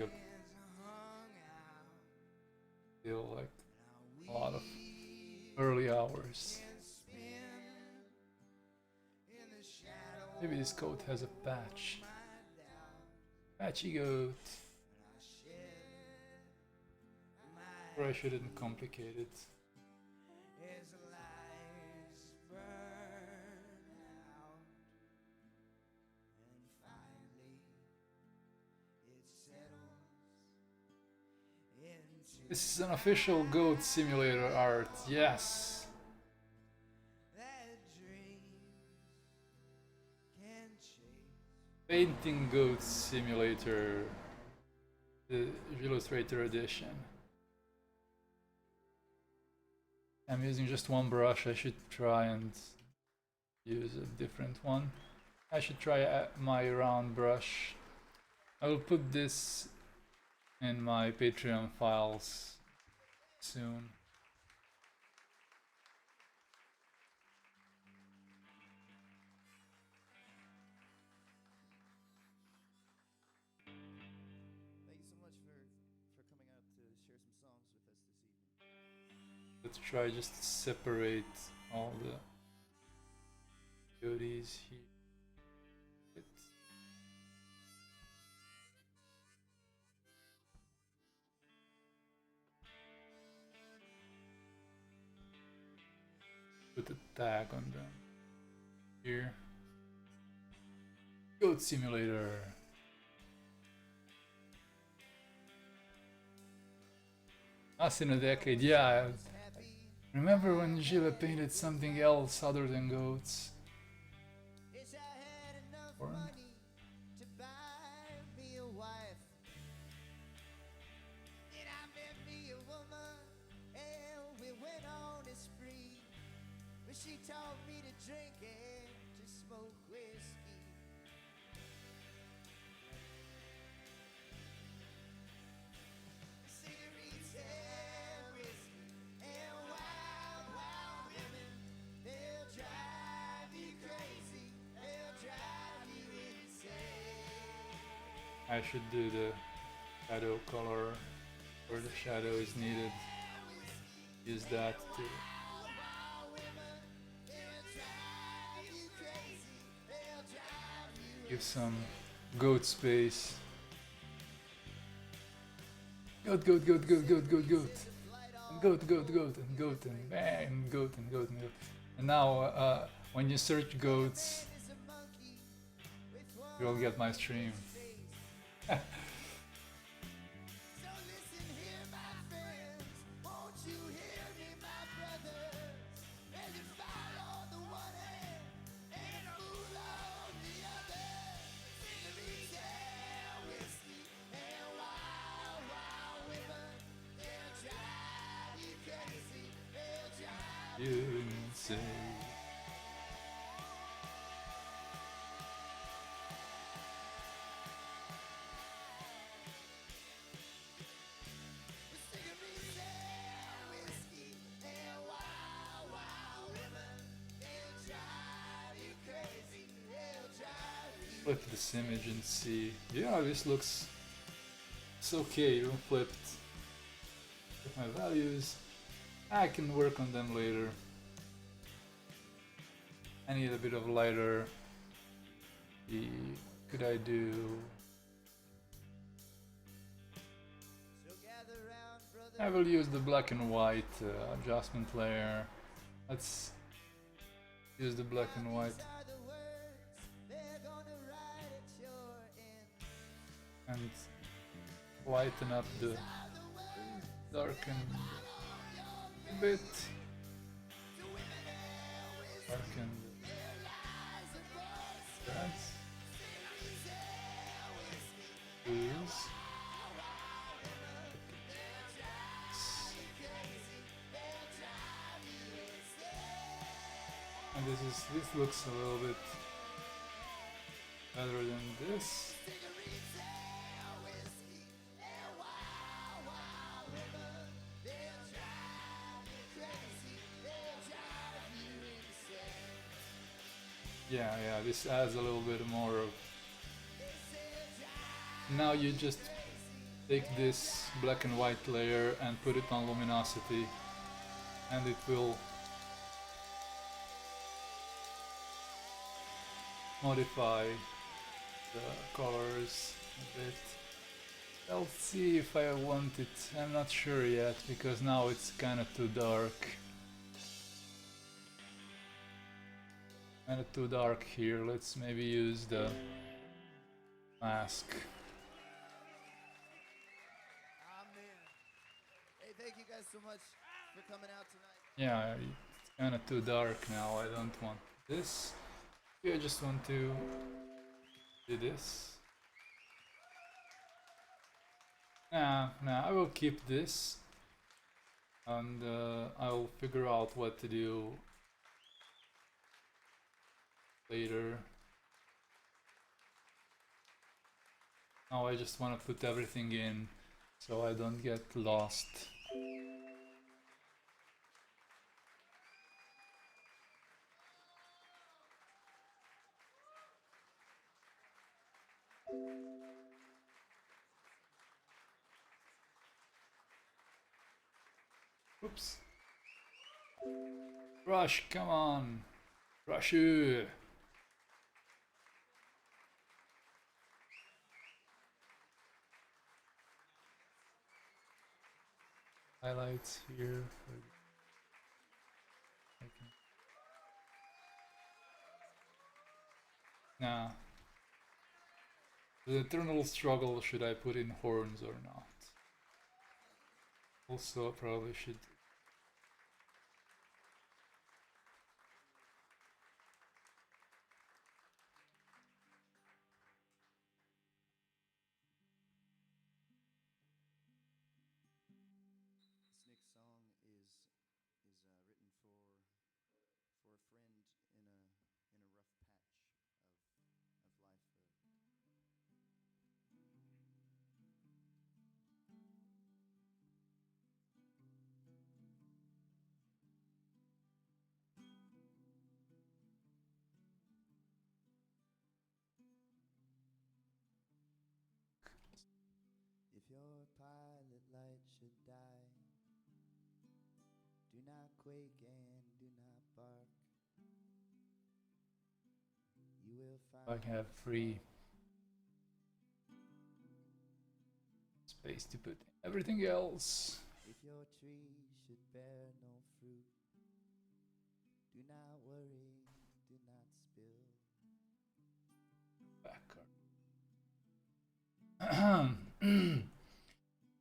still like a lot of early hours. Maybe this coat has a patch. Patchy goat. Or I shouldn't complicate it. This is an official goat simulator art, yes! Painting Goat Simulator, the Zhillustrator edition. I'm using just one brush, I should try and use a different one. I should try my round brush. I will put this in my Patreon files soon. Thank you so much for coming out to share some songs with us this evening. Let's try just to separate all the goodies here. Put a tag on them here. Goat Simulator. Us in a decade, yeah. Remember when Gilles painted something else other than goats? Or she taught me to drink and to smoke whiskey. Cigarettes and whiskey and wild, wild women. They'll drive you crazy. They'll drive you insane. I should do the shadow color where the shadow is needed. Use that too. Give some goat space. Goat, goat, goat, goat, goat, goat, goat. And goat, goat, goat, and goat, and bang, goat, and goat, and goat. And now, when you search goats, you'll get my stream. You say. Flip this image and see. Yeah, this looks. It's okay, flipped. With my values. I can work on them later. I need a bit of lighter. Could I do I will use the black and white adjustment layer. Let's use the black and white and lighten up the darken a bit. Darken that. Please. And this looks a little bit better than this. Yeah, this adds a little bit more of... Now you just take this black and white layer and put it on luminosity, and it will modify the colors a bit. I'll see if I want it. I'm not sure yet, because now it's kind of too dark. Kind of too dark here. Let's maybe use the mask. Amen. Hey, thank you guys so much for coming out tonight. Yeah, it's kind of too dark now. I don't want this. I just want to do this. Nah, I will keep this, and I'll figure out what to do later. Now I just want to put everything in so I don't get lost. Oops. Rush, come on. Rush you. Highlights here. Okay. Nah. The eternal struggle, should I put in horns or not? Also, probably should. This next song is written for a friend in a rough patch of life. If your pilot light should die, do not quake and do not bark. You will find I have free space to put everything else. if your tree should bear no fruit, do not worry, do not spill. Back.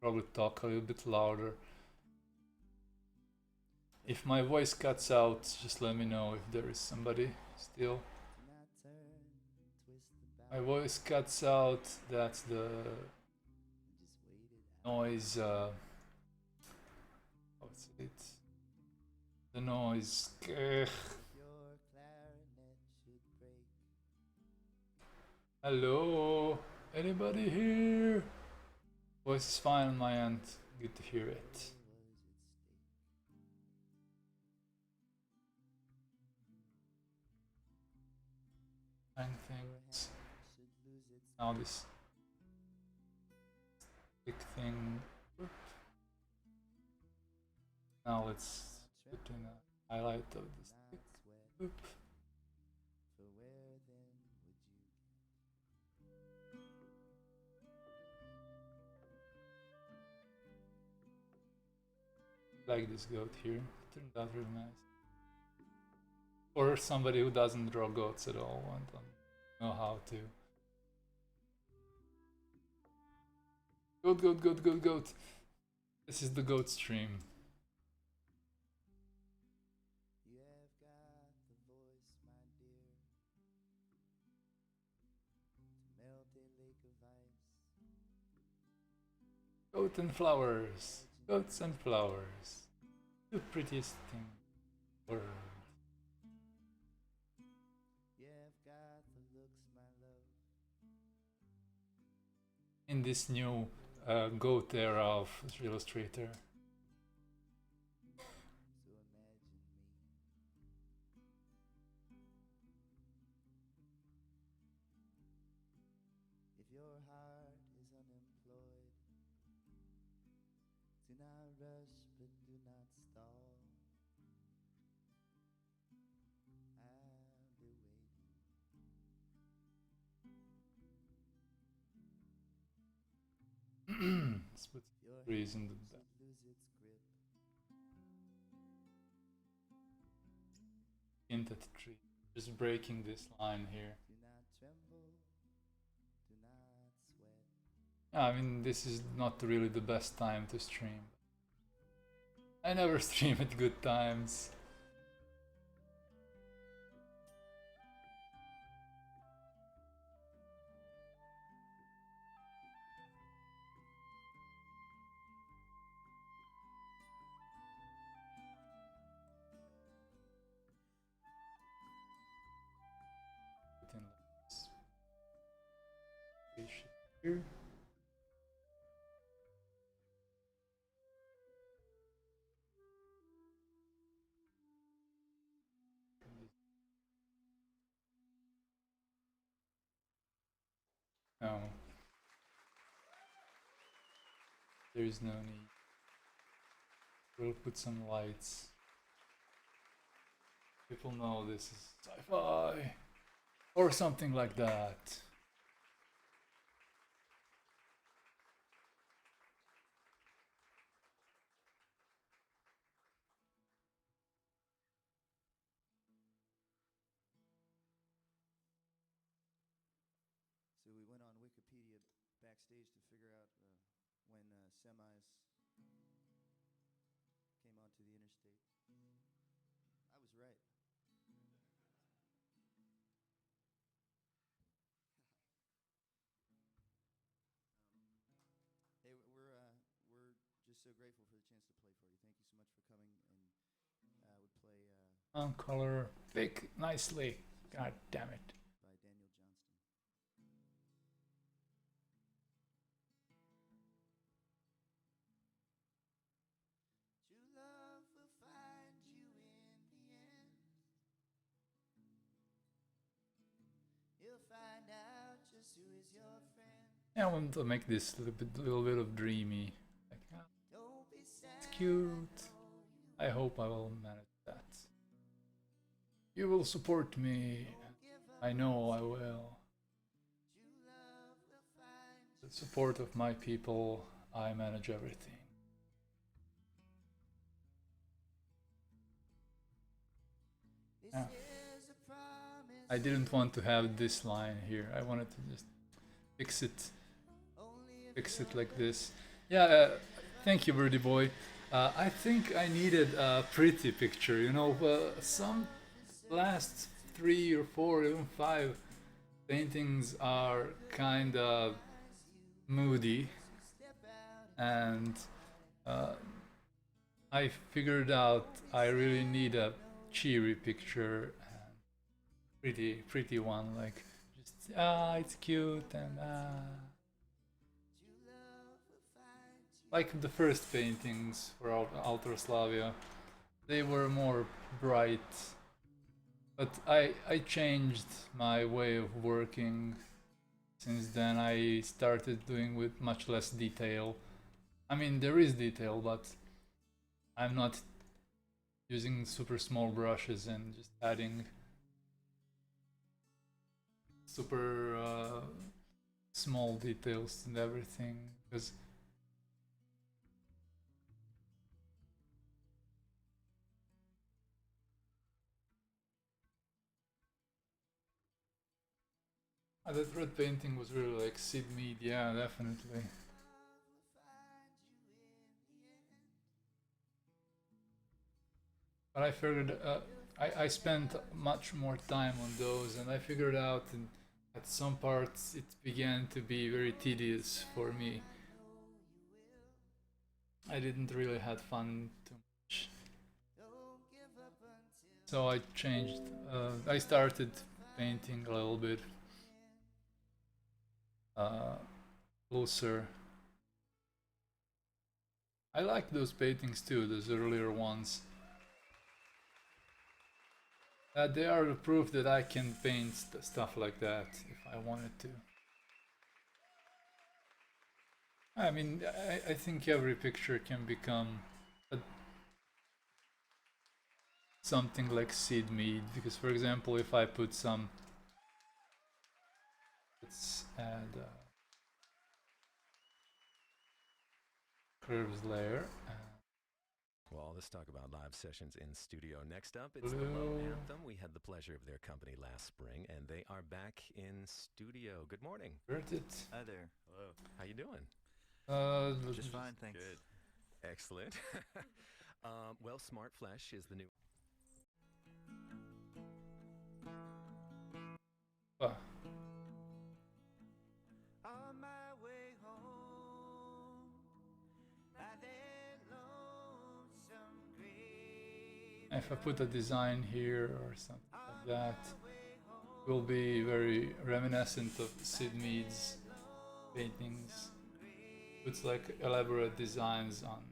Probably talk a little bit louder. If my voice cuts out, just let me know if there is somebody still. Do not turn, twist the My voice cuts out, that's the just wait it out. noise, what's it? The noise. If your clarinet should break, Hello? Anybody here? Voice is fine on my end. Good to hear it. was at stake. Nine Your things. hand should lose its Now this big thing. Oop. Now let's put in a highlight of the not stick. sweat, Oop. for where then would you get? like this goat here. It turned out really nice. For somebody who doesn't draw goats at all and don't know how to. Goat, goat, goat, goat, goat. This is the goat stream. You have got the voice, my dear, to melt a lake of ice. Goat and flowers. Goats and flowers. The prettiest thing in the world. You have got the looks, my love. In this new goat era of Zhillustrator. So imagine me. If your heart is unemployed, do not rush, but do not stall. I'll be waiting. Let's put Your trees in hand the should back. lose its grip. Hint at the tree. Just breaking this line here. Do not tremble. Do not sweat. I mean, this is not really the best time to stream. I never stream at good times. Put in this spaceship here. No. There is no need. We'll put some lights. People know this is sci-fi. Or something like that. So we went on Wikipedia backstage to figure out when semis came onto the interstate. I was right. Hey, we're just so grateful for the chance to play for you. Thank you so much for coming, and would play On color, thick, nicely. God damn it. by Daniel Johnston. True love will find you in the end. You'll find out just who is your friend. I want to make this a little bit of dreamy. Like, Don't be sad. it's cute. I hope I will manage that. You will support me. I know I will. True love will find you. With the support of my people, I manage everything. This Yeah. is a promise. I didn't want to have this line here. I wanted to just fix it like this. Yeah, thank you, Birdie Boy. I think I needed a pretty picture, you know. Some last 3 or 4, even 5 paintings are kinda moody, and I figured out I really need a cheery picture, and pretty one, like just it's cute and like the first paintings for Outer Slavia, they were more bright, but I changed my way of working. Since then I started doing with much less detail. I mean, there is detail, but I'm not using super small brushes and just adding super small details and everything, because That red painting was really like Sid Mead, yeah, definitely. But I figured I spent much more time on those, and I figured out at some parts it began to be very tedious for me. I didn't really have fun too much. So I changed, I started painting a little bit closer. I like those paintings too, those earlier ones. They are the proof that I can paint stuff like that if I wanted to. I mean, I think every picture can become something like Sid Mead, because for example, if I put some, let's add a curves layer. Well, all this talk about live sessions in studio. Next up, it's the Love Anthem. We had the pleasure of their company last spring, and they are back in studio. Good morning. Heard it. Hi there. Hello. How you doing? Just fine, thanks. Good. Excellent. Well, Smart Flesh is the new... Ah, On my way home, by that lonesome grave, if I put a design here or something like that, it will be very reminiscent of Sid Mead's paintings. It's like elaborate designs on.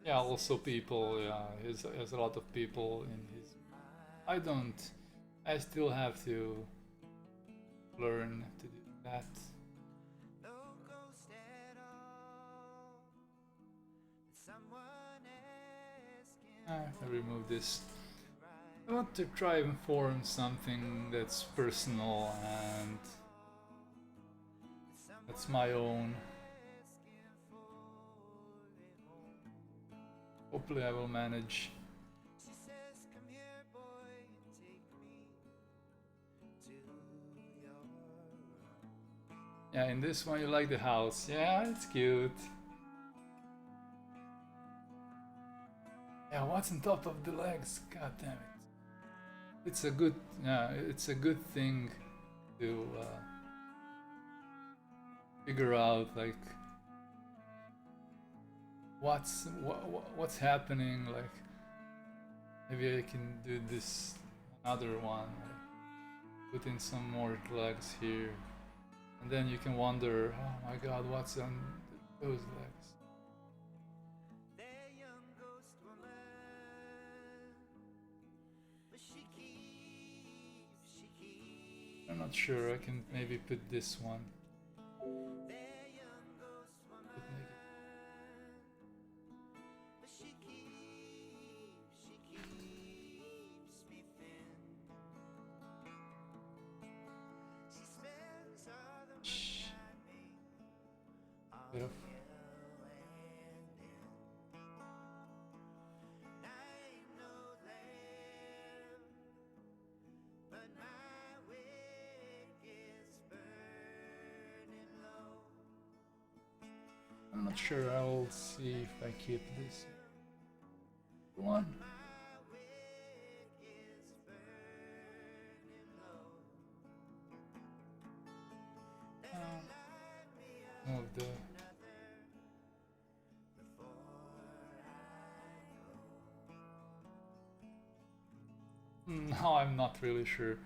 Yeah, also people. Yeah, there's a lot of people in his. I still have to learn to do that. no ghost at all. Someone asking I remove this. I want to try and form something that's personal and that's my own. Hopefully I will manage. She says, come here, boy, and take me to your room. Yeah, in this one you like the house. Yeah, it's cute. Yeah, what's on top of the legs? God damn it. It's a good, yeah, it's a good thing to figure out like what's happening. Like maybe I can do this another one. Like, put in some more legs here, and then you can wonder, oh my God, what's on those legs? That young ghost woman, but she keeps. I'm not sure. I can maybe put this one. That young ghost woman, but she keeps me thin. She spends all the Shh. money on Bit of I'm not sure. I'll see if I keep this one. Move the. No, I'm not really sure.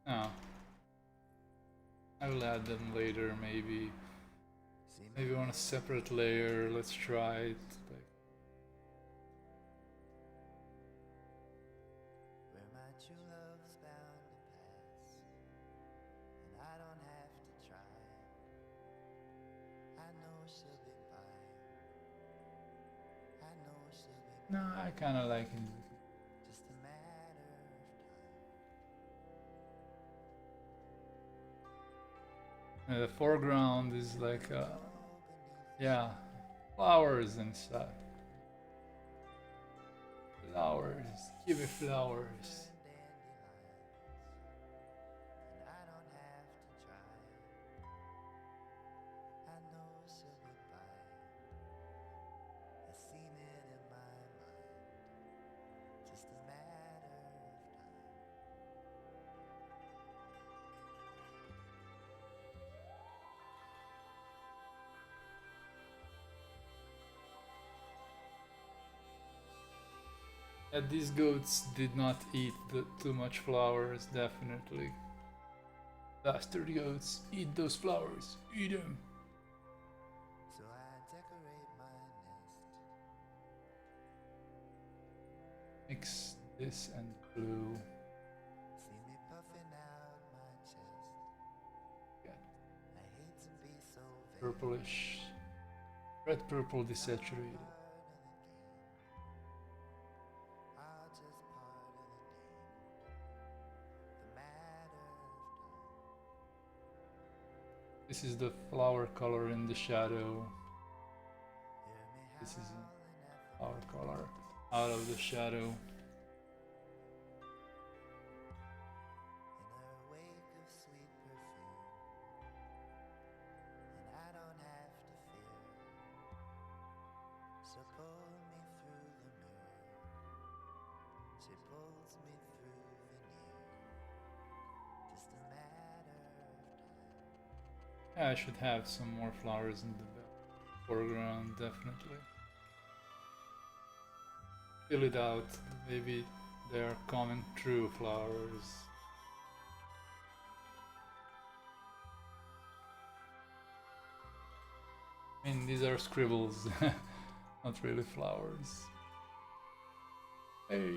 Oh. I will add them later, maybe. Maybe on a separate layer. Let's try it. Like, Where my true love's bound to pass, and I don't have to try. I know she'll be fine. I know she'll be no, I kind of like it. just a matter of time. The foreground is like, yeah, flowers and stuff. Flowers, give me flowers. And I don't have to try. I know she'll be by. I've seen it in my mind. Just a matter of time. These goats did not eat too much flowers, definitely. Bastard goats, eat those flowers, eat them. So I decorate my nest. Mix this and blue. See me puffing out my chest. Yeah. I hate to be so vain. Purplish, red purple desaturated. I'll just part of the game. The matter of time. This is the flower color in the shadow. Hear me This is howling at the flower color out of the shadow. in her wake of sweet perfume. And I don't have to fear. She'll pull me through the mirror. She pulls me through veneer. Just a matter of time. Yeah, I should have some more flowers in the foreground, definitely. Fill it out, maybe they are coming true flowers. I mean, these are scribbles, not really flowers. Hey!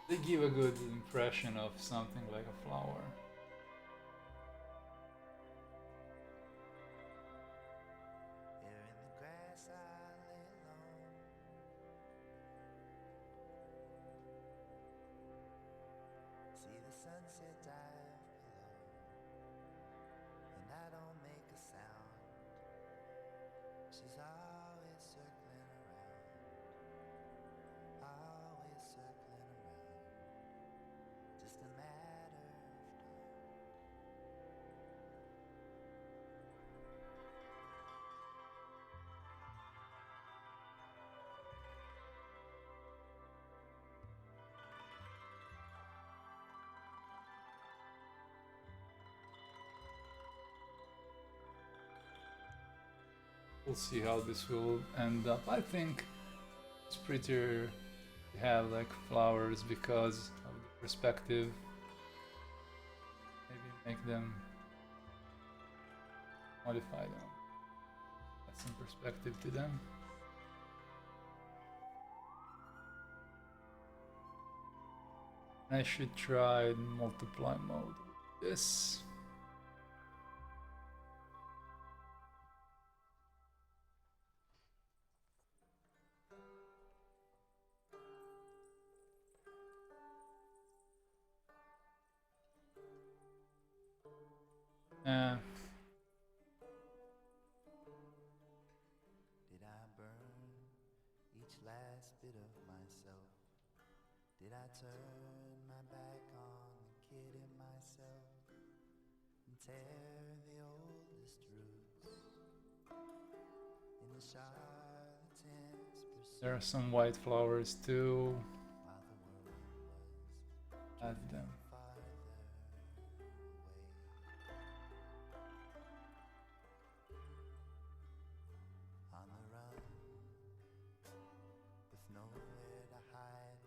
They give a good impression of something like a flower. Here in the grass I lay alone. See the sunset dive below. And I don't make a sound. She's always circling around. Always circling around. Just a matter of time. We'll see how this will end up. I think it's prettier to have like flowers because of the perspective. Maybe make them, modify them, add some perspective to them. I should try multiply mode with this. Did I burn each last bit of myself? Did I turn my back on the kid in myself and tear the oldest roots in the charlatan's pursuit There are some white flowers too. while the world was Add them. farther away? On the run, with nowhere to hide,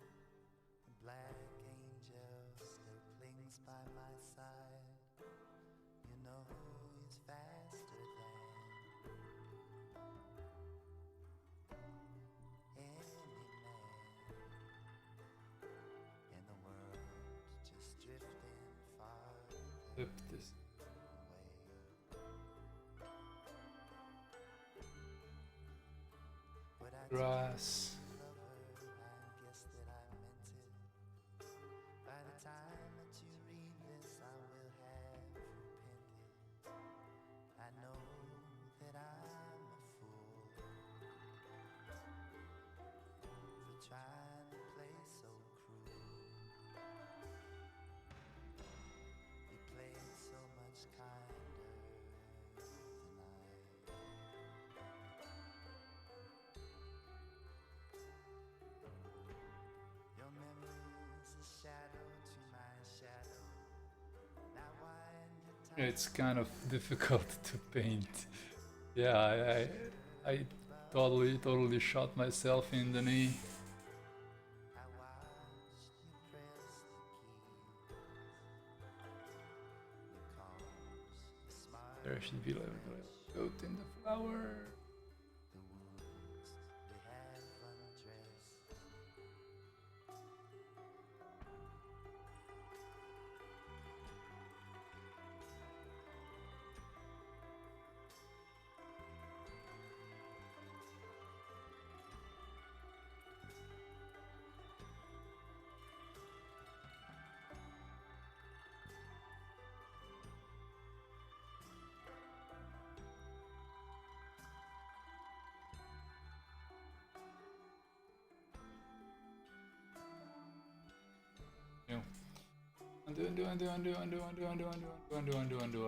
the black angel still clings by my side. You know he's faster than any man in the world, just drifting farther Flip this. away. But I Grass. love her, I guess that I meant it. By trying to play so cruel. You played so much kinder than I. Your memory's a shadow to my shadow. Now wind your time. It's kind of difficult to paint. Yeah, I totally shot myself in the knee. I watched you press the keys. Your calls, the smile, There should be like a goat in the flower. the wounds we have undressed.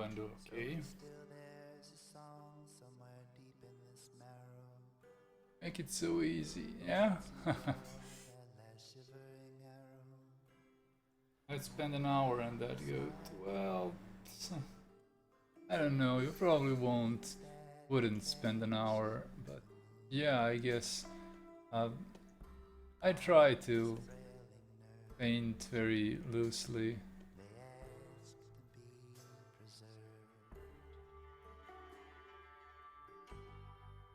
Undo. Okay. Still there's a song somewhere deep in this marrow. Make it so easy, yeah? That last shivering arrow. I'd spend an hour on that goat. Well, I don't know, you probably wouldn't spend an hour, but yeah, I guess I try to paint very loosely. They asked to be preserved.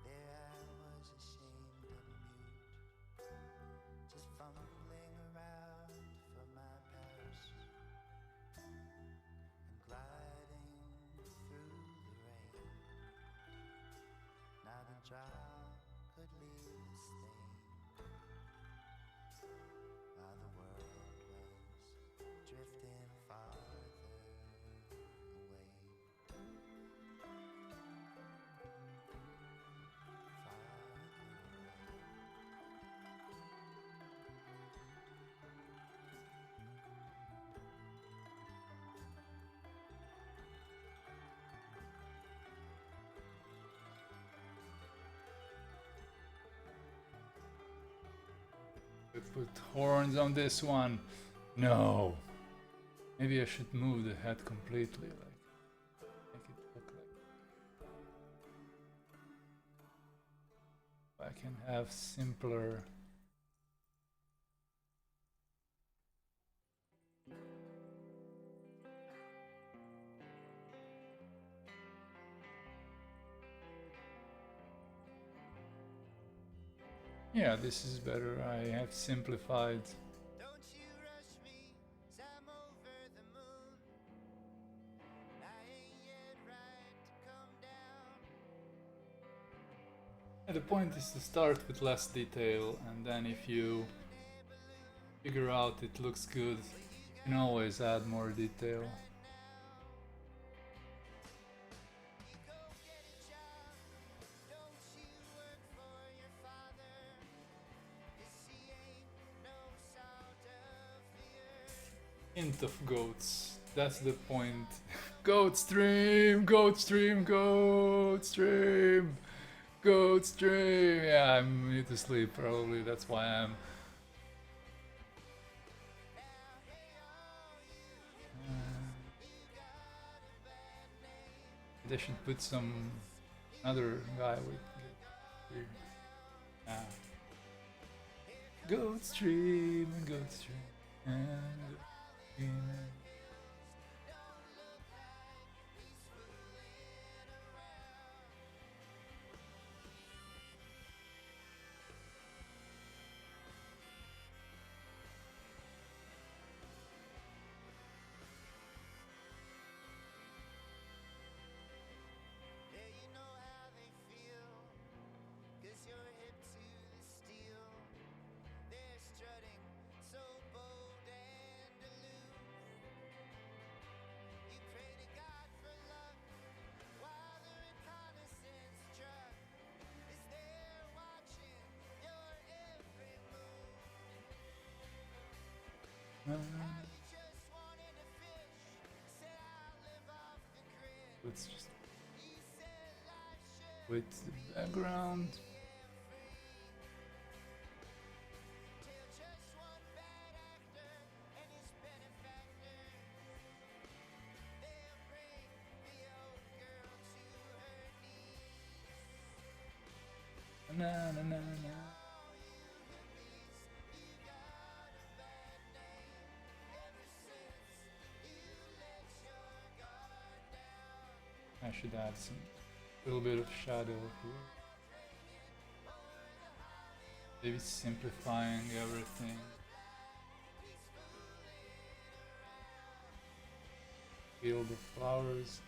There I was ashamed and mute, just fumbling around for my parachute and gliding through the rain. Not a drop could leave a stain, while the world was drifting farther away. We put horns on this one. No. Maybe I should move the head completely, like make it look like I can have simpler. Yeah, this is better. I have simplified. Don't you rush me, 'cause I'm over the moon. I ain't yet right to come down. And the point is to start with less detail, and then if you figure out it looks good, you can always add more detail. You go get a job. Don't you work for your father, 'cause he ain't no salt of the earth. Hint of goats. That's the point. Goat stream, goat stream, goat stream, goat stream. Yeah, I'm need to sleep probably. That's why I'm. They should put some other guy with here. Goat stream and goat stream and stream. Yeah, you know how they feel, 'cause you're hip to the steel. They're strutting so bold and aloof. Let's just with the background. Na na na na. I should add some little bit of shadow here. Maybe simplifying everything. Feel the flowers.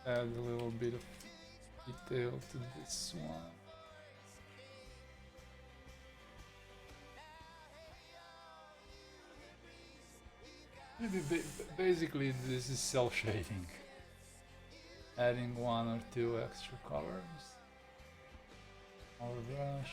Add a little bit of detail to this one. Maybe basically this is cell shading. Adding one or two extra colors. Our brush.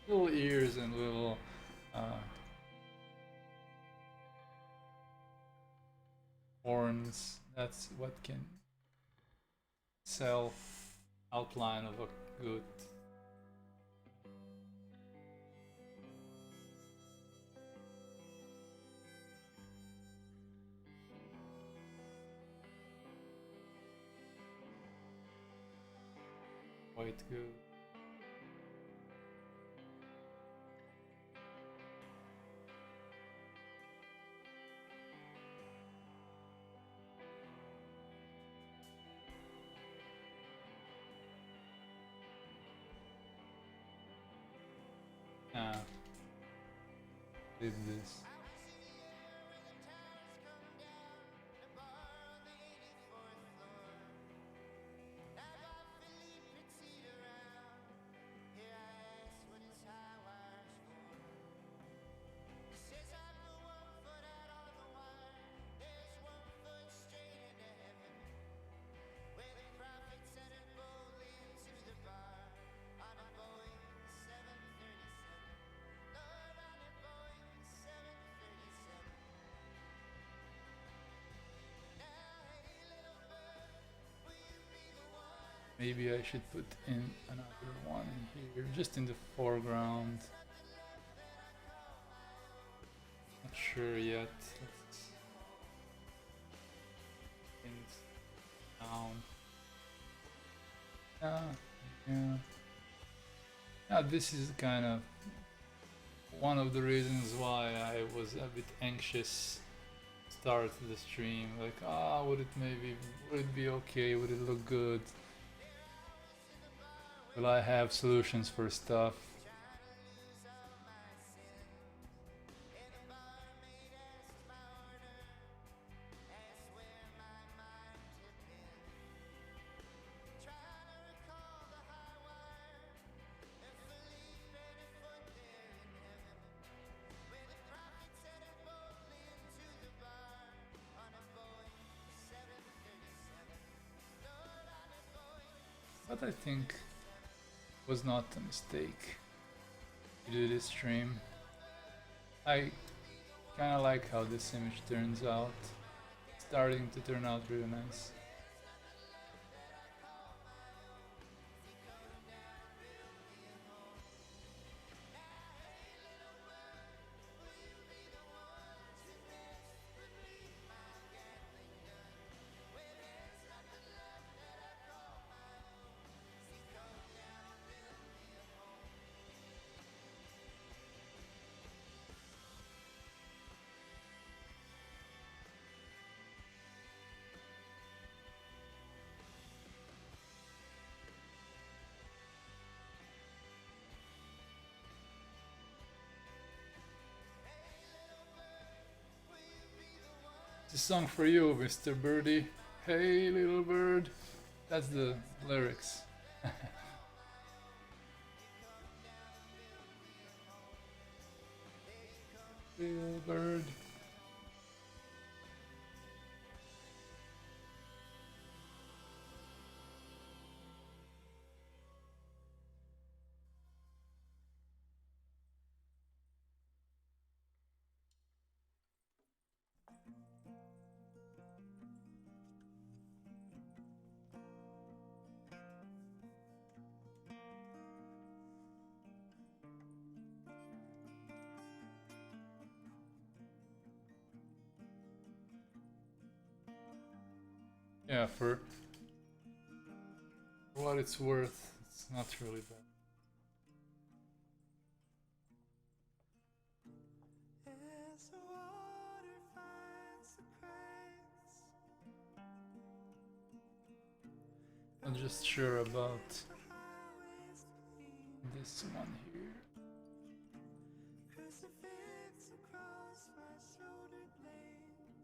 Little ears and little horns. That's what can sell outline of a good quite good. Did this. Maybe I should put in another one in here, just in the foreground. Not sure yet. Let's pin it down. Yeah. Now this is kind of one of the reasons why I was a bit anxious to start the stream. Like, would it be okay? Would it look good? Will I have solutions for stuff? But I think was not a mistake to do this stream. I kinda like how this image turns out. It's starting to turn out really nice. It's a song for you, Mr. Birdie. Hey, little bird. That's the lyrics. Little bird. Yeah, for what it's worth, it's not really bad. As the water finds the cracks, Not just sure about the highways clean, this one here. crucifix across my shoulder blades,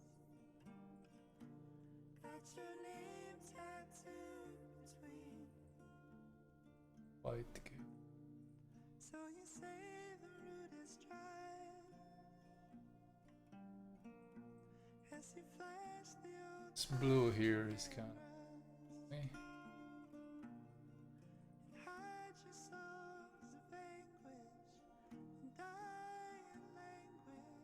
got your name tattooed between. White cake. So you say the root is dry, as you flash the old This blue here is kind of me. hide your songs of anguish and dying language.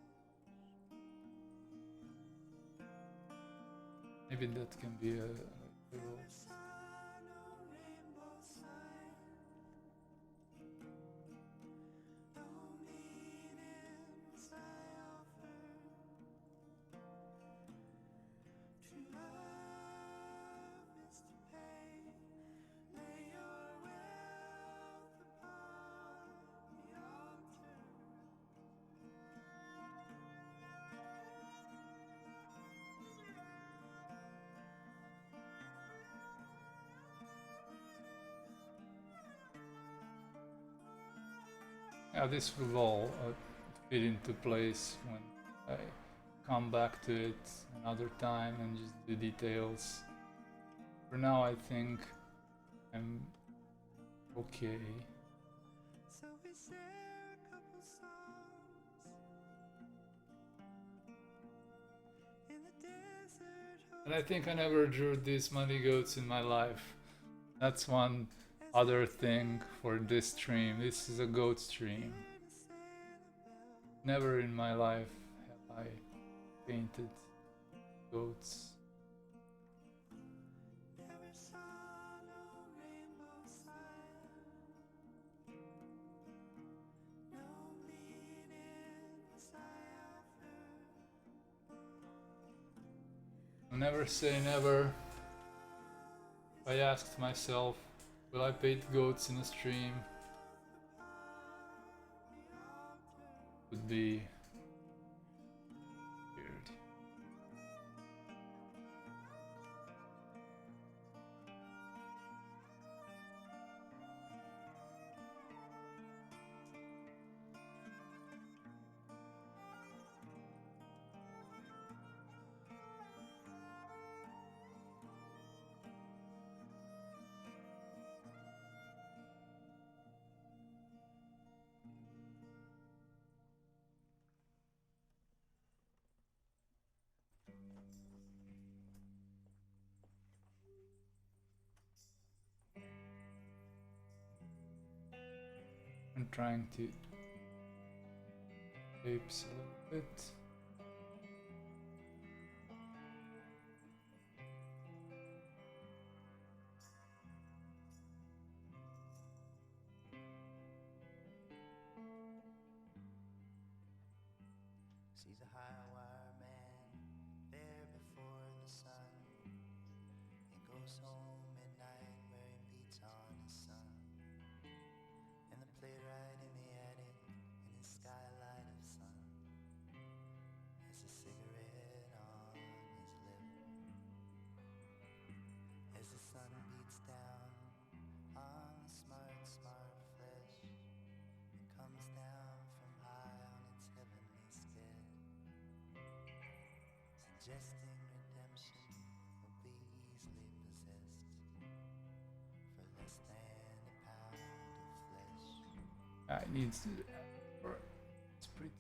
Maybe that can be a little. Never saw no rainbow sign, no meaning was I offered. True love is to pay, lay your wealth upon the altar. Yeah, this will all fit into place when I come back to it another time and just the details. For now, I think I'm okay. So we share a couple songs in the desert. And I think I never drew these many goats in my life. That's one other thing for this stream. This is a goat stream. Never in my life have I painted goats. Never saw no rainbow sign, no meaning was I offered. I'll never say never. I asked myself, will I paint goats in a stream? Would be weird. I'm trying to shapes a little bit. Sees a high wire man there before the sun. He goes home midnight where he beats on his son. And the playwright in the attic in his skylight of sun has a cigarette on his lip. As the sun beats down on the smart flesh, it comes down from high on its heavenly stead. Suggesting redemption will be easily possessed for less than a pound of flesh. I need to. It's pretty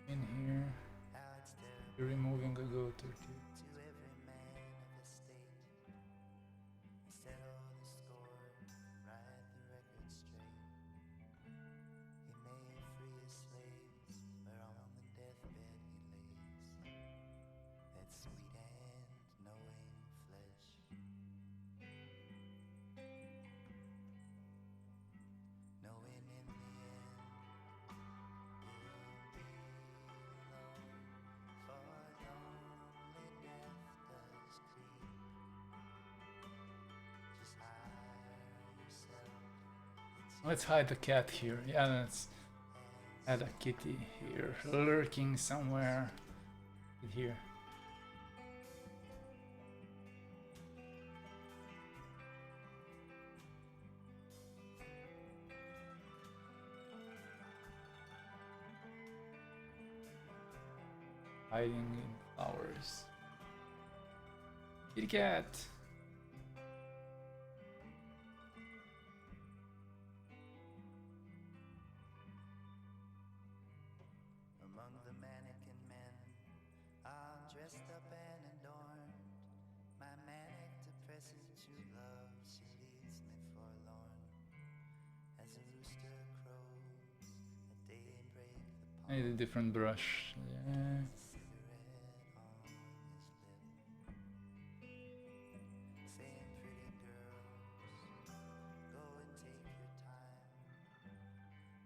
in here. How it's terrible You're removing a goat or two. to every man of his state. Settle the score, write the record straight. He may free his slaves, but on the deathbed he lays that sweet and knowing flesh. Knowing in the end you'll be alone, for lonely death does creep. Just hire yourself. Let's hide the cat here. Yeah, let's add a kitty here, lurking somewhere here. Hiding in flowers. Kitty cat. Among the mannequin men, all dressed up and adorned. My manic depressive true love, she leaves me forlorn. As a rooster crows at daybreak, the I need a different brush. Yeah. cigarette on his lip, saying, "Pretty girls, go and take your time,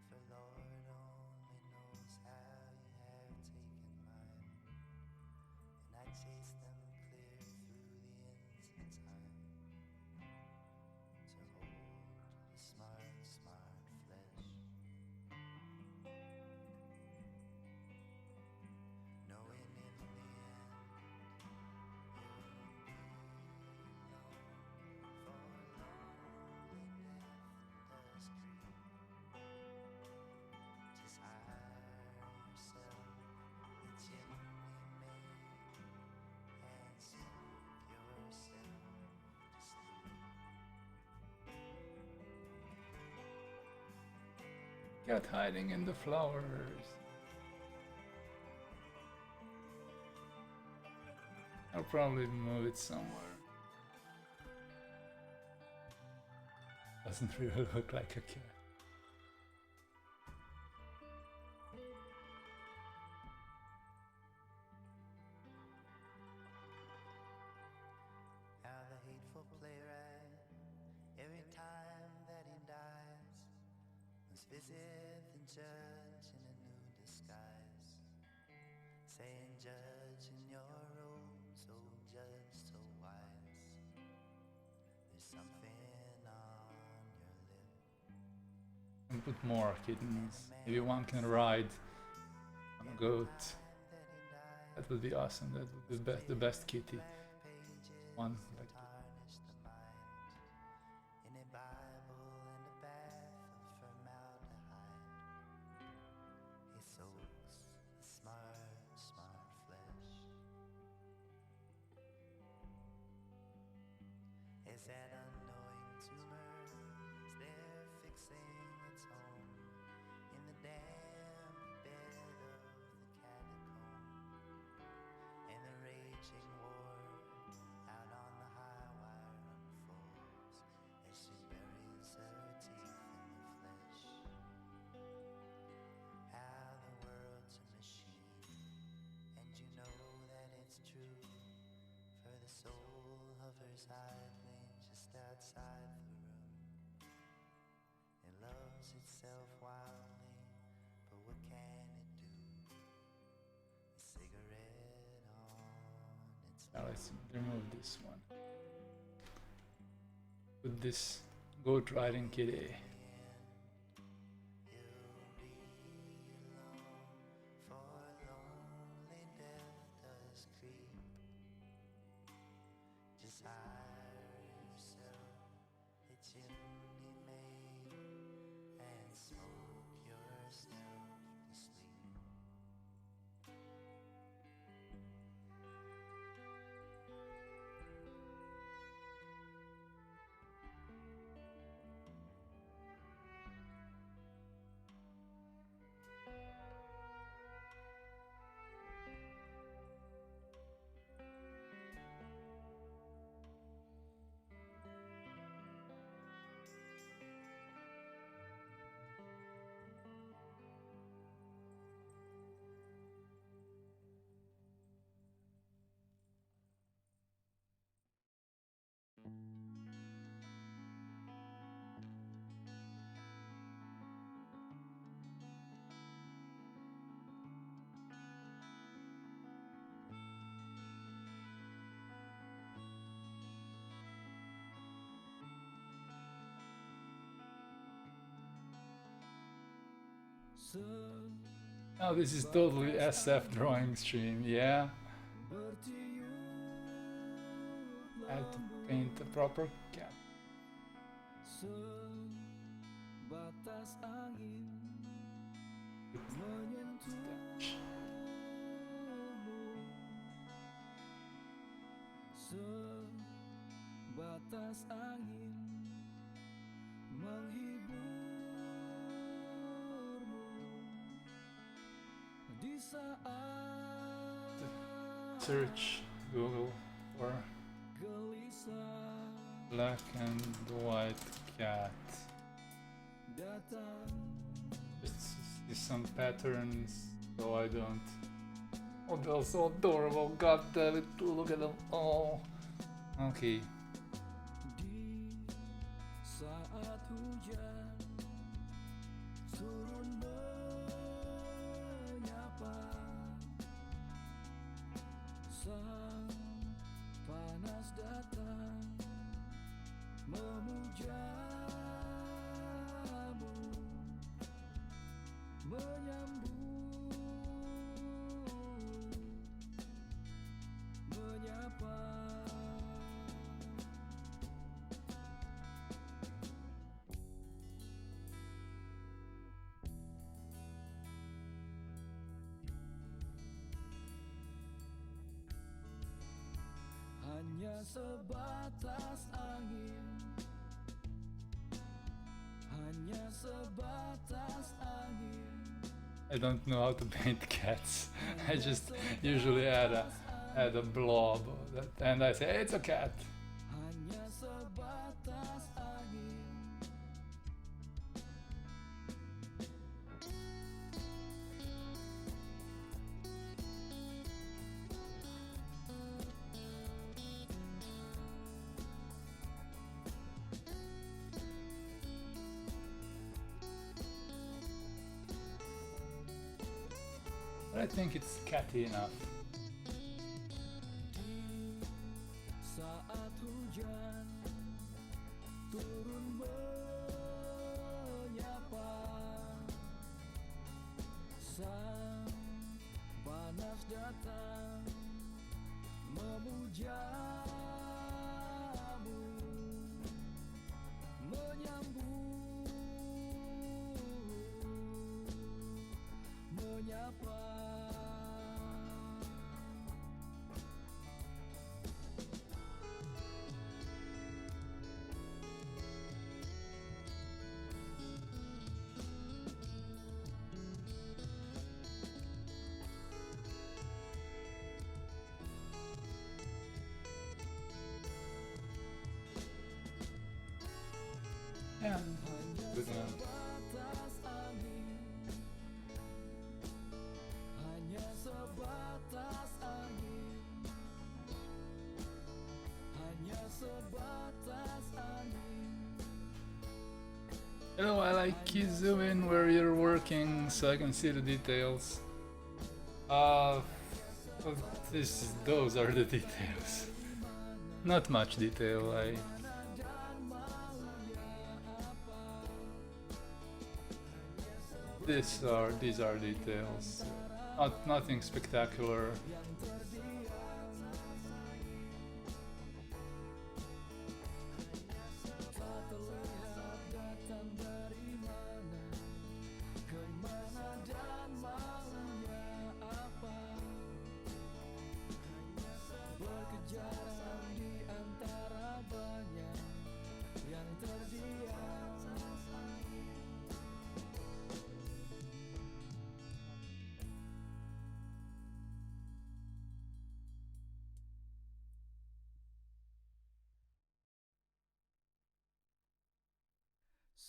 for Lord only knows how you have taken mine." And I chase them clear through the ends of time to hold the smart, smart flesh. Knowing in the end you'll be alone, for lonely death does creep. Just hire yourself a chimney maid and smoke yourself to sleep. Cat hiding in the flowers. I'll probably move it somewhere. Doesn't really look like a cat. How the hateful playwright, every time that he dies, must visit the judge in a new disguise, saying, "Judge in your robes, oh judge so wise, there's something on your lip." And put more kittens. Maybe one can ride on a goat. That he died, That would be awesome. That would be the best kitty. One like tarnish the mind in a Bible and a bath of formaldehyde. He soaks the smart, smart flesh. As that unknowing tumor is there fixing its home in the damp bed of the catacomb, and the raging war out on the high wire unfolds as she buries her teeth in the flesh. How the world's a machine, and you know that it's true, for the soul hovers idly just outside the room. It loves itself wildly, but what can it do? A cigarette on its Now let's remove this one. Put this goat riding kitty. You'll be alone, for lonely death does creep. Just hire yourself a chimney maid and smoke yourself to sleep. Oh, this is totally SF drawing stream, yeah. I had to paint a proper cat. Sebatas angin menghiburmu di saat Search Google for gelisah black and white cat. datang. Just see some patterns so I don't. Oh, they're so adorable. God damn it, look at them. Oh. Okay. Di saat hujan turun menyapa, sang panas datang memujamu, menyambut, menyapa. Hanya sebatas angin, hanya sebatas angin. I don't know how to paint cats. I just usually add a blob and I say hey, it's a cat. Hanya sebatas angin. But I think it's catty enough. Di saat hujan turun menyapa, sang panas datang memujamu, menyambut, menyapa. Yeah, good one. Sebatas angin, hanya sebatas angin, hanya sebatas angin. You know, I like you zoom in where you're working so I can see the details. Well, those are the details. Not much detail. These are details. Nothing spectacular.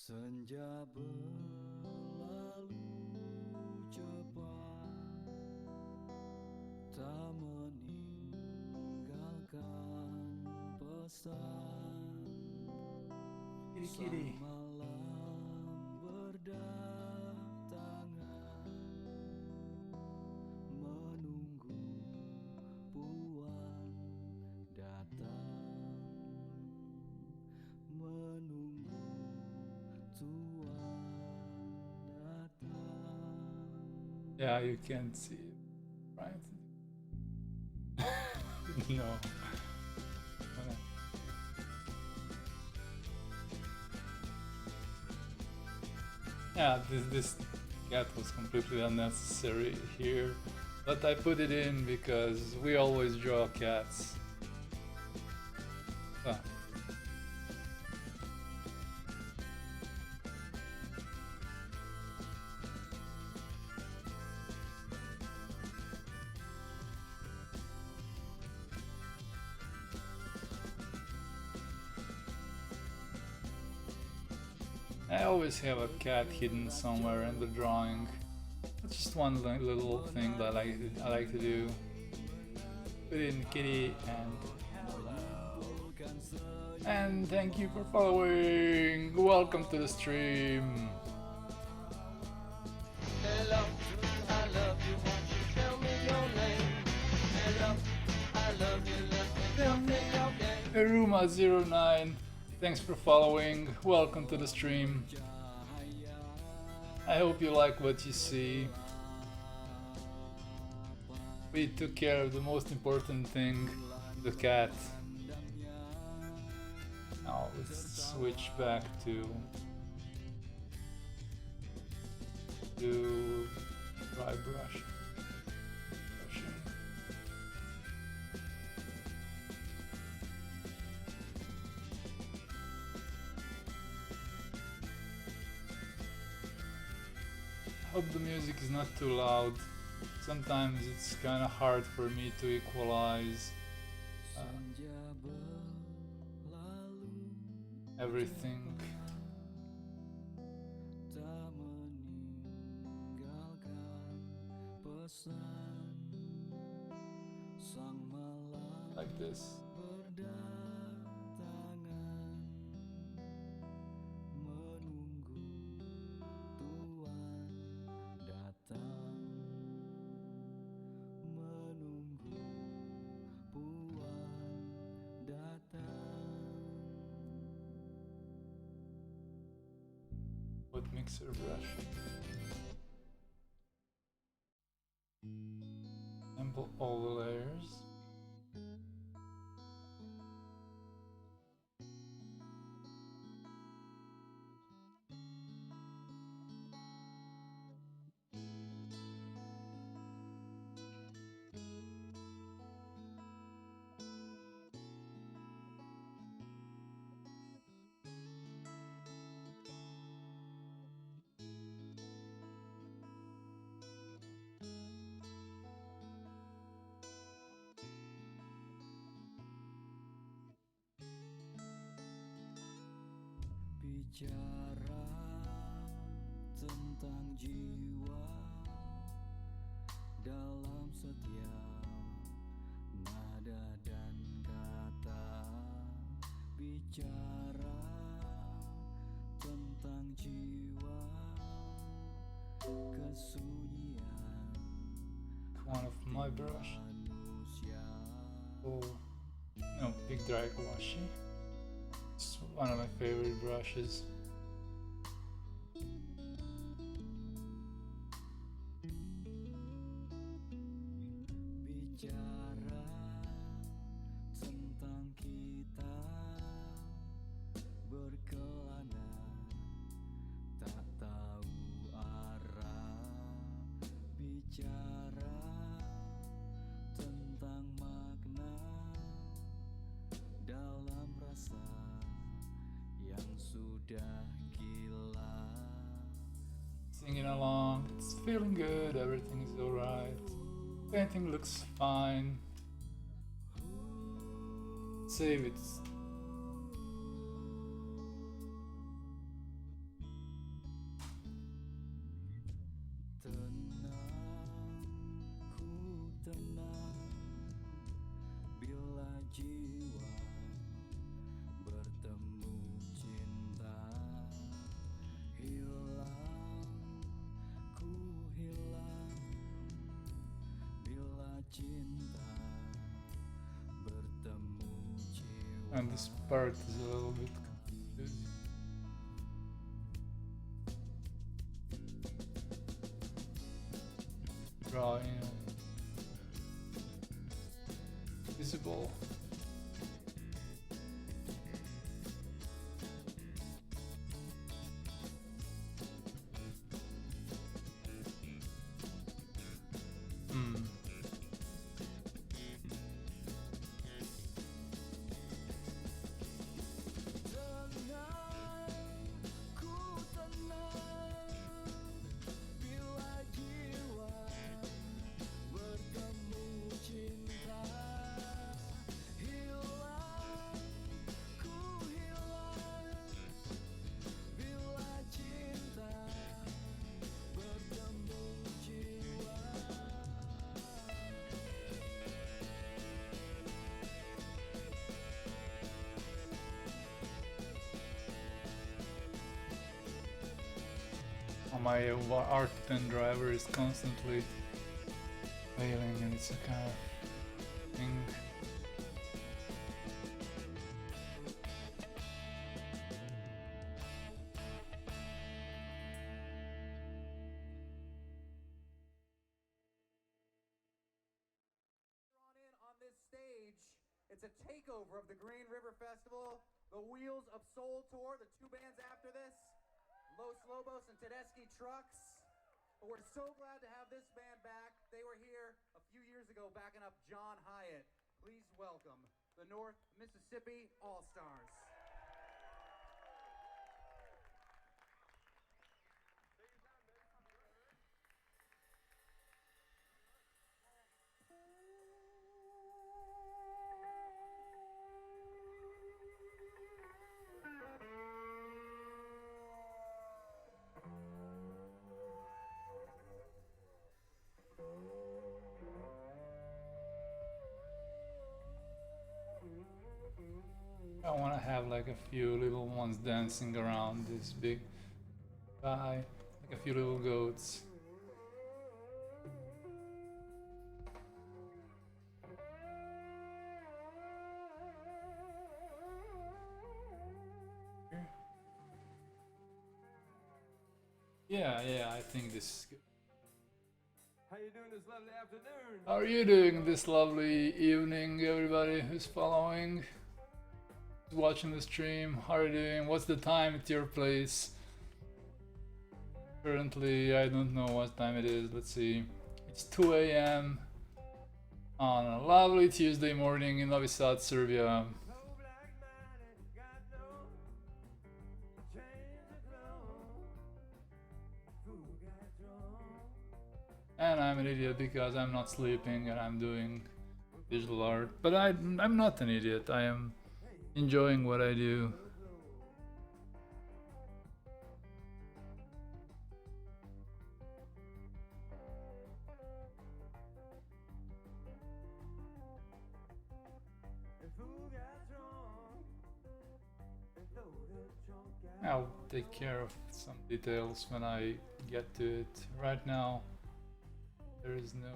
Senja berlalu cepat, tak meninggalkan pesan. Kitty. Sang malam berdatangan, menunggu puan datang, menunggu tuan datang. Yeah, you can't see it, right? No. Okay. Yeah, this cat was completely unnecessary here, but I put it in because we always draw cats. Ah. I always have a cat hidden somewhere in the drawing. It's just one little thing that I like to do. Put in kitty and thank you for following. Welcome to the stream. Hello, I love you, won't you tell me your name? Hello, I love you, let me tell me your name. Eruma09, thanks for following. Welcome to the stream. I hope you like what you see. We took care of the most important thing, the cat. Now let's switch back to dry brush. Brushing. I hope the music is not too loud. Sometimes it's kind of hard for me to equalize everything. Like this. With mixer brush. Sample all the layers. Bicara tentang jiwa dalam setiap nada dan kata. Bicara tentang jiwa kesunyian. One of my brush. Oh, no, big dry washi. It's one of my favorite brushes. Bicara tentang kita berkelana tak tahu arah. Bicara tentang makna dalam rasa yang sudah gila. Singing along, it's feeling good, everything is alright. Painting looks fine. Save it. Tenang, ku tenang bila jiwa bertemu cinta. Hilang, ku hilang bila cinta bertemu jiwa. And this part is a little bit confusing. extra, you know, visible. My art pen driver is constantly failing, and it's a kind of thing. On this stage, it's a takeover of the Green River Festival, the Wheels of Soul Tour, the two bands after this, Los Lobos and Tedeschi Trucks. But we're so glad to have this band back. They were here a few years ago backing up John Hyatt. Please welcome the North Mississippi All-Stars. I want to have like a few little ones dancing around this big guy, like a few little goats. Yeah, I think this is good. How you doing this lovely afternoon? How are you doing this lovely evening, everybody who's following, who's watching the stream? How are you doing? What's the time at your place? Currently, I don't know what time it is. Let's see. It's 2 a.m. on a lovely Tuesday morning in Novi Sad, Serbia. And I'm an idiot because I'm not sleeping and I'm doing digital art. But I'm not an idiot. I am enjoying what I do. I'll take care of some details when I get to it. Right now, there is no...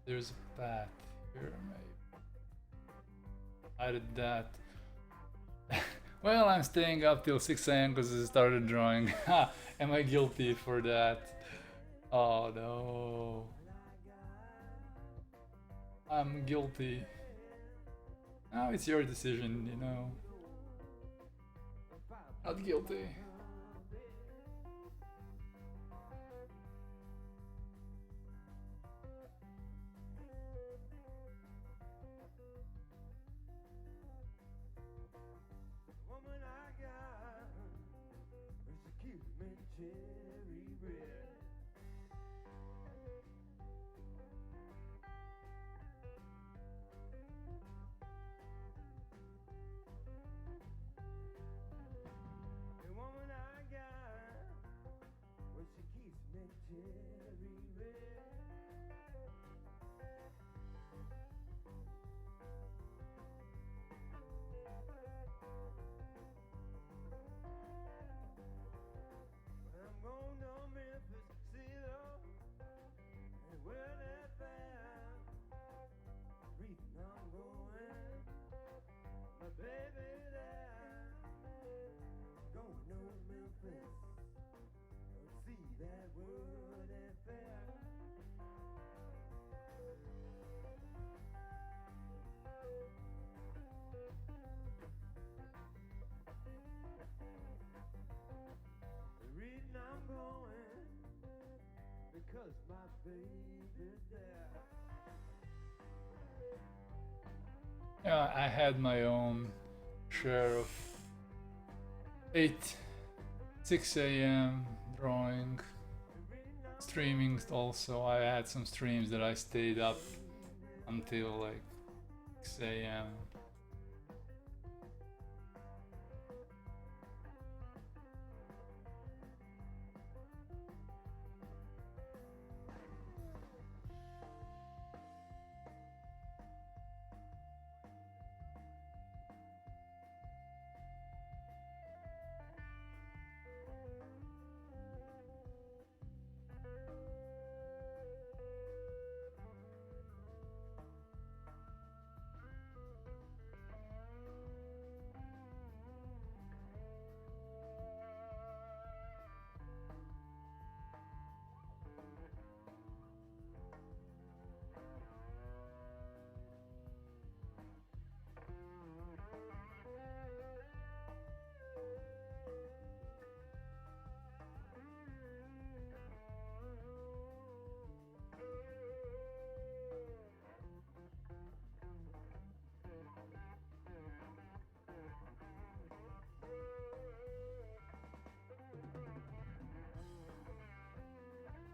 There's a path here, maybe. I did that. Well, I'm staying up till 6 a.m. because I started drawing. Am I guilty for that? Oh no. I'm guilty. Now it's your decision, you know. Not guilty. I'm breathless. Don't see that word and fair. The reason I'm going because my baby's there. Yeah, I had my own share of 6 a.m. drawing, streaming also. I had some streams that I stayed up until like 6 a.m.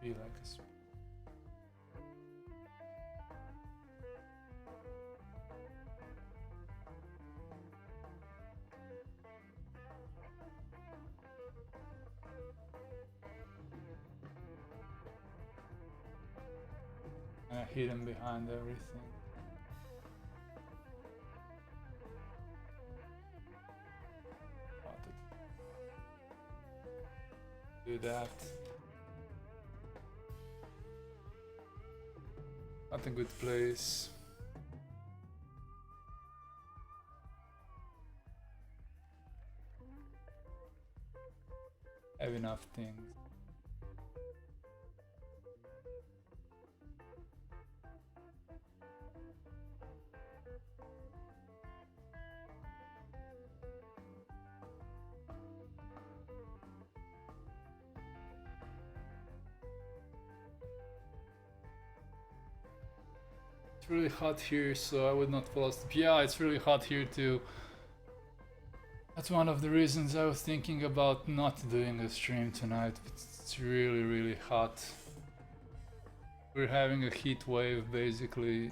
Be like a hidden behind everything. Do that. Not a good place. Have enough things. It's really hot here, so I would not fall asleep. Yeah, it's really hot here too. That's one of the reasons I was thinking about not doing a stream tonight. It's really, really hot. We're having a heat wave basically.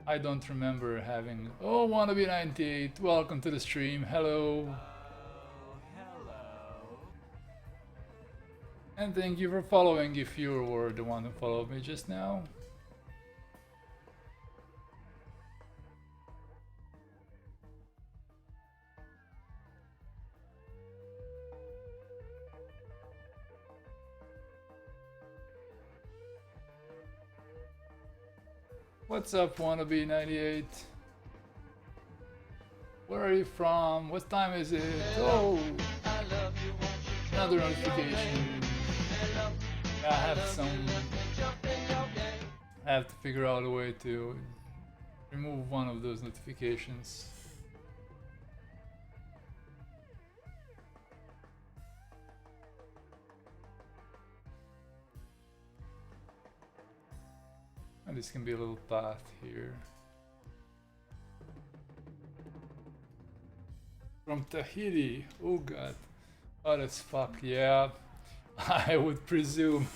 I don't remember having... Oh, Wannabe98, welcome to the stream, hello! And thank you for following if you were the one who followed me just now. What's up, Wannabe98? Where are you from? What time is it? Oh! Another notification. I have to figure out a way to remove one of those notifications. And this can be a little path here. From Tahiti, oh god, hot as fuck, yeah. I would presume.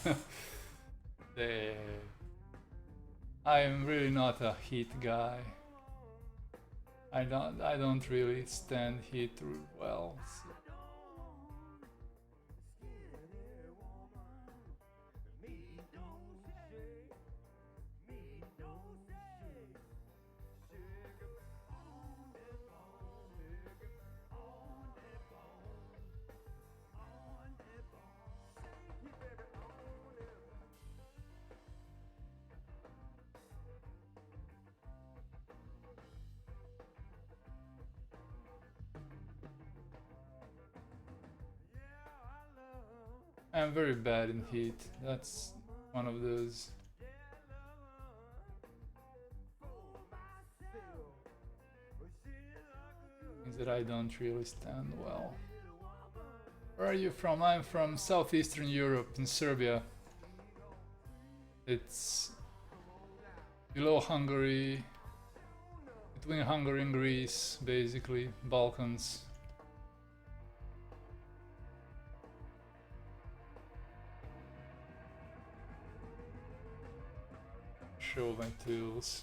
I am really not a heat guy. I don't really stand heat well. So. I'm very bad in heat. That's one of those things that I don't really stand well. Where are you from? I'm from Southeastern Europe, in Serbia. It's below Hungary, between Hungary and Greece, basically, Balkans. Show my tools.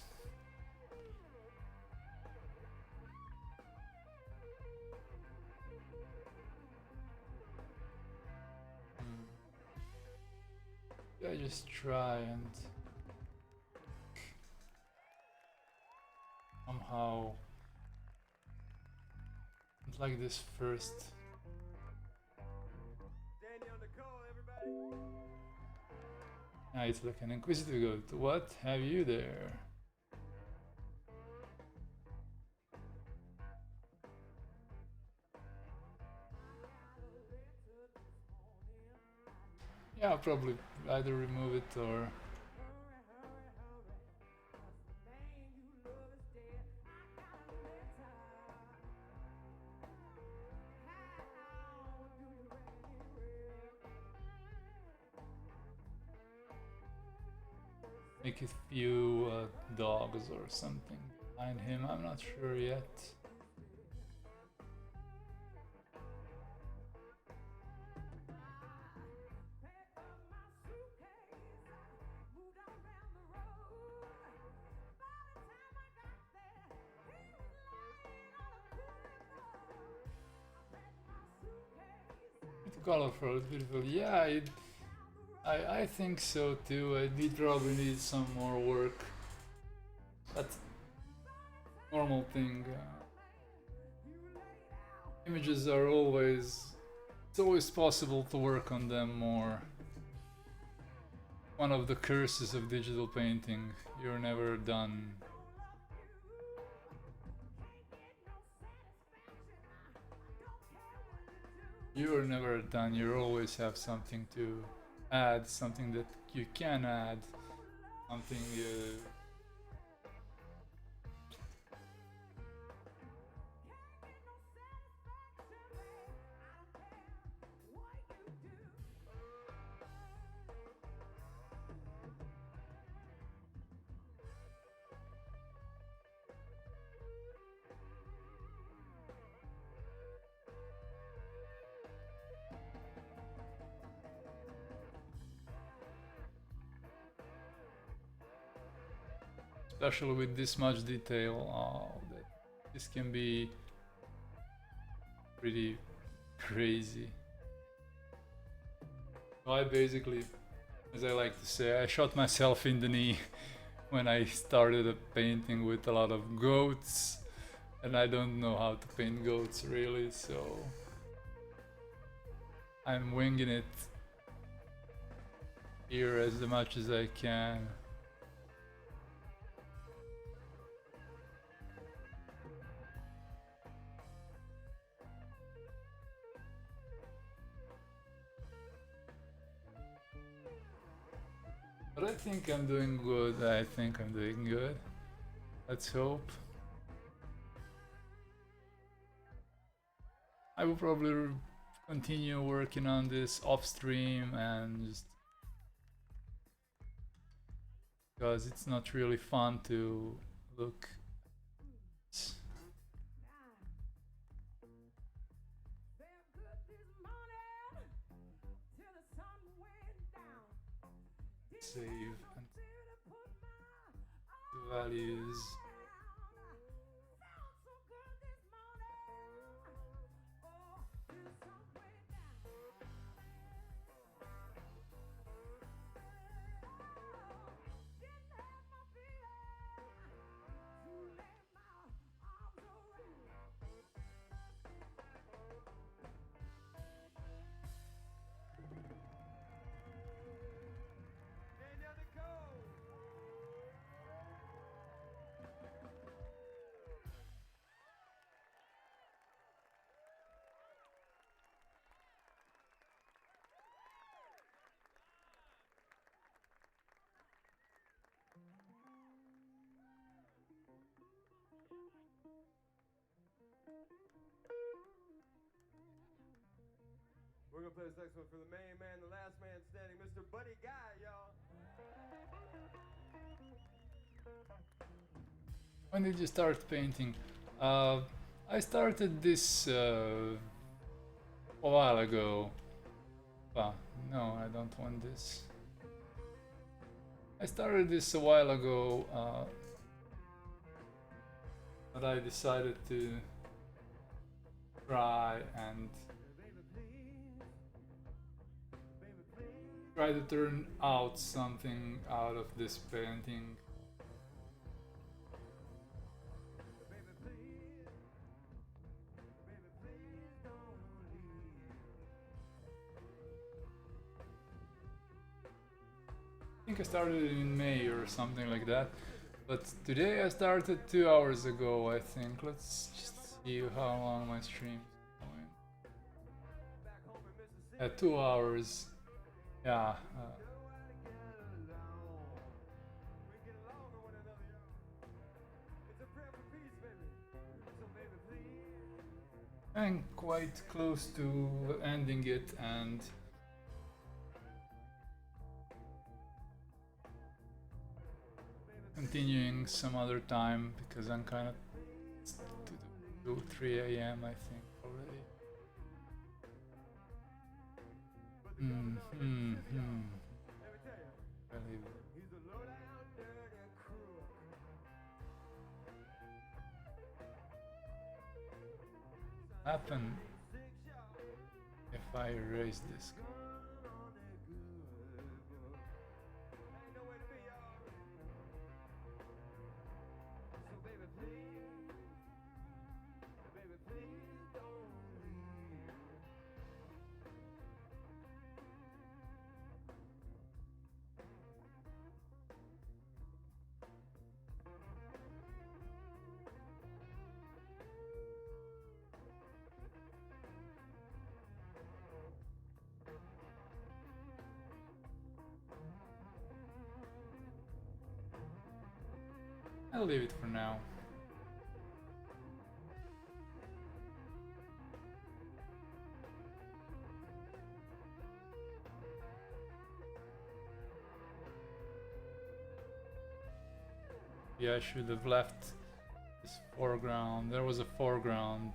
I just try and somehow like this first. Ah, it's like an inquisitive goat. What have you there? Yeah, I'll probably either remove it or make a few dogs or something behind him. I'm not sure yet. It's colorful, it's beautiful. Yeah, I think so too. I probably need some more work. That's normal thing. Images are always... It's always possible to work on them more. One of the curses of digital painting. You're never done. You're never done. You always have something to add, something that you can add, something especially with this much detail. This can be pretty crazy. So I basically, as I like to say, I shot myself in the knee when I started a painting with a lot of goats, and I don't know how to paint goats really, so I'm winging it here as much as I can. But I think I'm doing good. I think I'm doing good. Let's hope. I will probably continue working on this off stream and just because it's not really fun to look. Save and the values. We're gonna play this next one for the main man, the last man standing, Mr. Buddy Guy, y'all. When did you start painting? I started this a while ago. Well, no, I don't want this. I started this a while ago, but I decided to try to turn out something out of this painting. I think I started in May or something like that, but today I started 2 hours ago, I think. Let's just see how long my stream is going. At 2 hours. Yeah. I'm quite close to ending it and continuing some other time because I'm kind of 3 a.m. I think already. Happen if I erase this. I'll leave it for now. Yeah, I should have left this foreground. There was a foreground.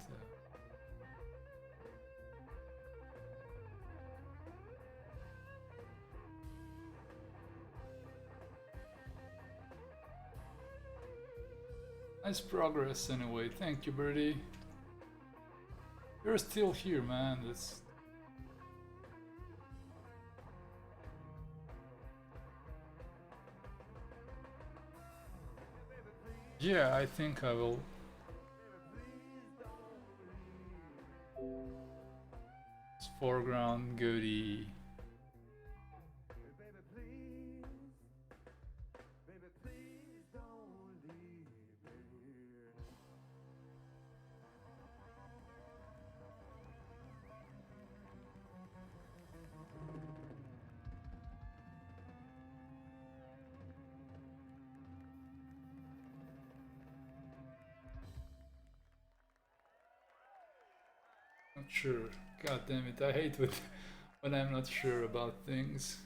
Nice progress anyway. Thank you, Birdie. You're still here, man. That's... Yeah, I think I will. It's foreground goatee. Not sure. God damn it, I hate when I'm not sure about things.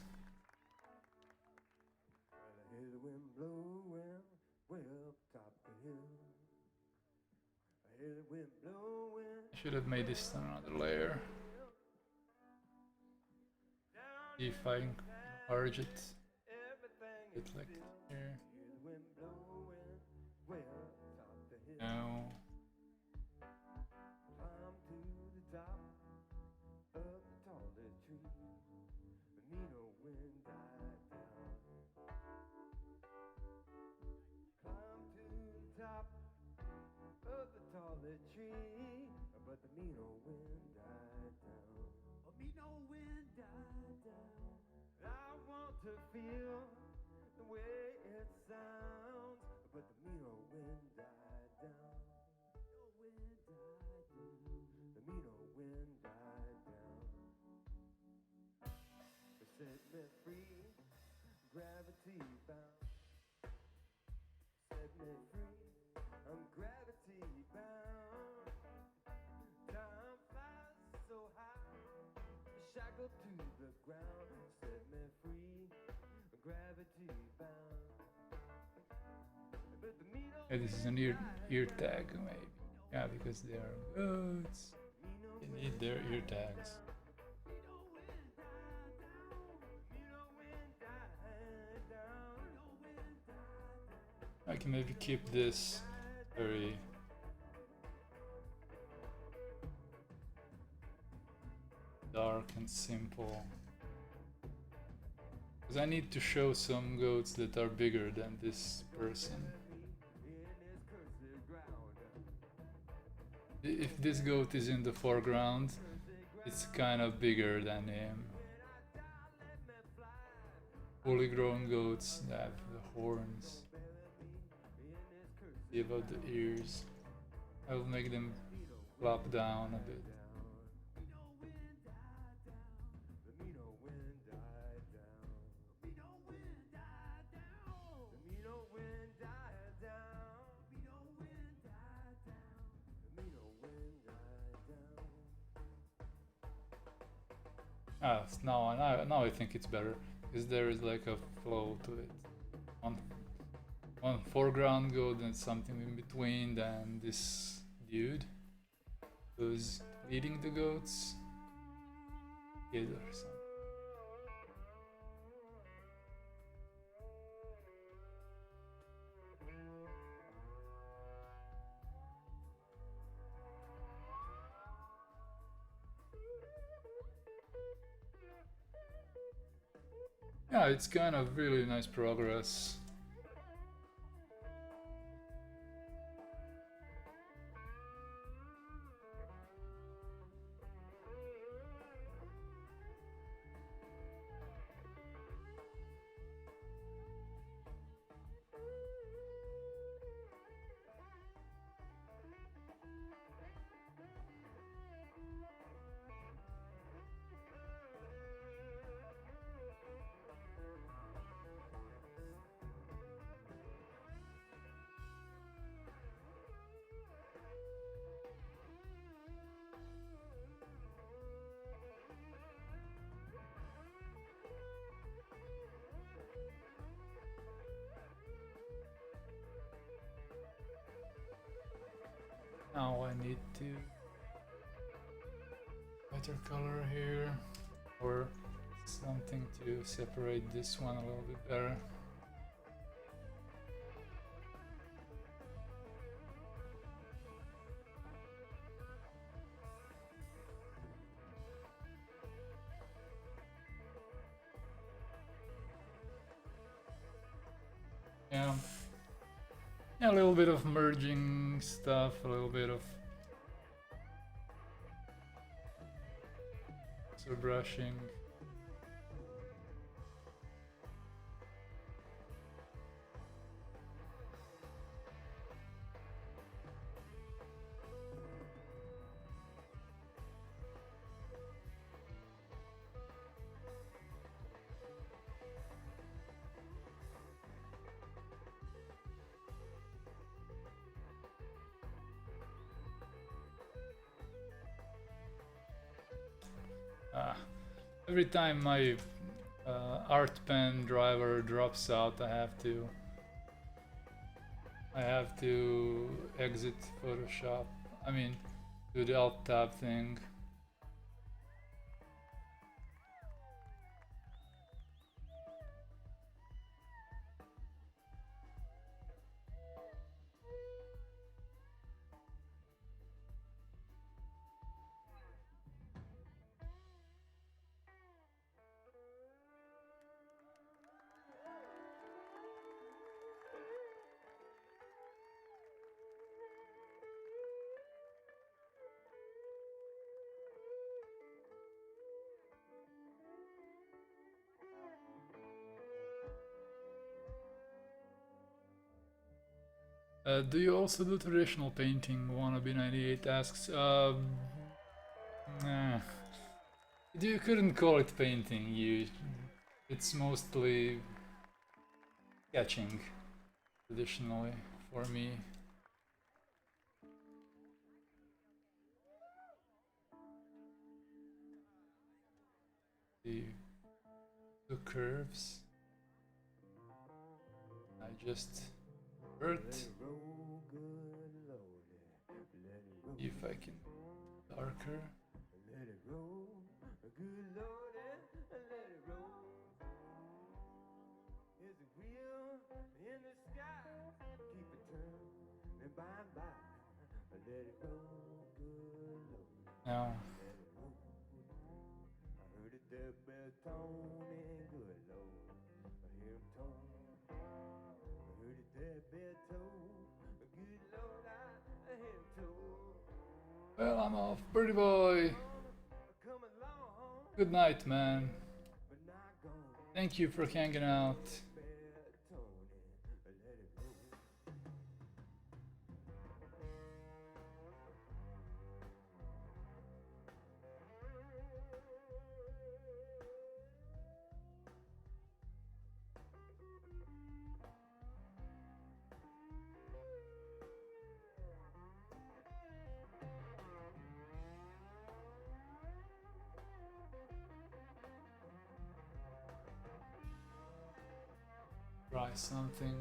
I hear the wind blowing way up top the hill. I hear the wind blowing. I should have made this another layer. See if I enlarge it. Bit like here. No. Tree, but the mean old wind died down. A mean old wind died down. I want to feel the way it sounds, but the mean old wind died down. The wind died down. The mean old wind died down. It set me free, gravity bound. Set me free, I'm gravity bound. fell to the ground, set me free, gravity bound. But the mean old Yeah, this is an ear tag maybe. Yeah, because they are goats. You need their ear tags. I can maybe keep this very dark and simple. Because I need to show some goats that are bigger than this person. If this goat is in the foreground, it's kind of bigger than him. Fully grown goats that have the horns. See about the ears. I will make them flop down a bit. Now I think it's better because there is like a flow to it. One foreground goat and something in between, then this dude who's leading the goats, kid or something. Yeah, it's kind of really nice progress. Now I need to better color here or something to separate this one a little bit better. Yeah. Yeah, a little bit of merging stuff, a little bit of brushing. Every time my art pen driver drops out, I have to exit Photoshop. I mean, do the Alt Tab thing. Do you also do traditional painting? Wannabe98 asks. Nah. You couldn't call it painting. It's mostly sketching, traditionally, for me. the curves. I just hurt. See if I can darker. Let it roll, good Lord, let it roll. There's a wheel in the sky, keep it turning by and by. Let it roll, good Lord. Now. Let it roll. I heard it there, bell toning, good Lord. I hear him tone. I heard it there, bell tone, good Lord. I hear him tone. Well, I'm off, birdie boy. Good night, man. Thank you for hanging out. Try something.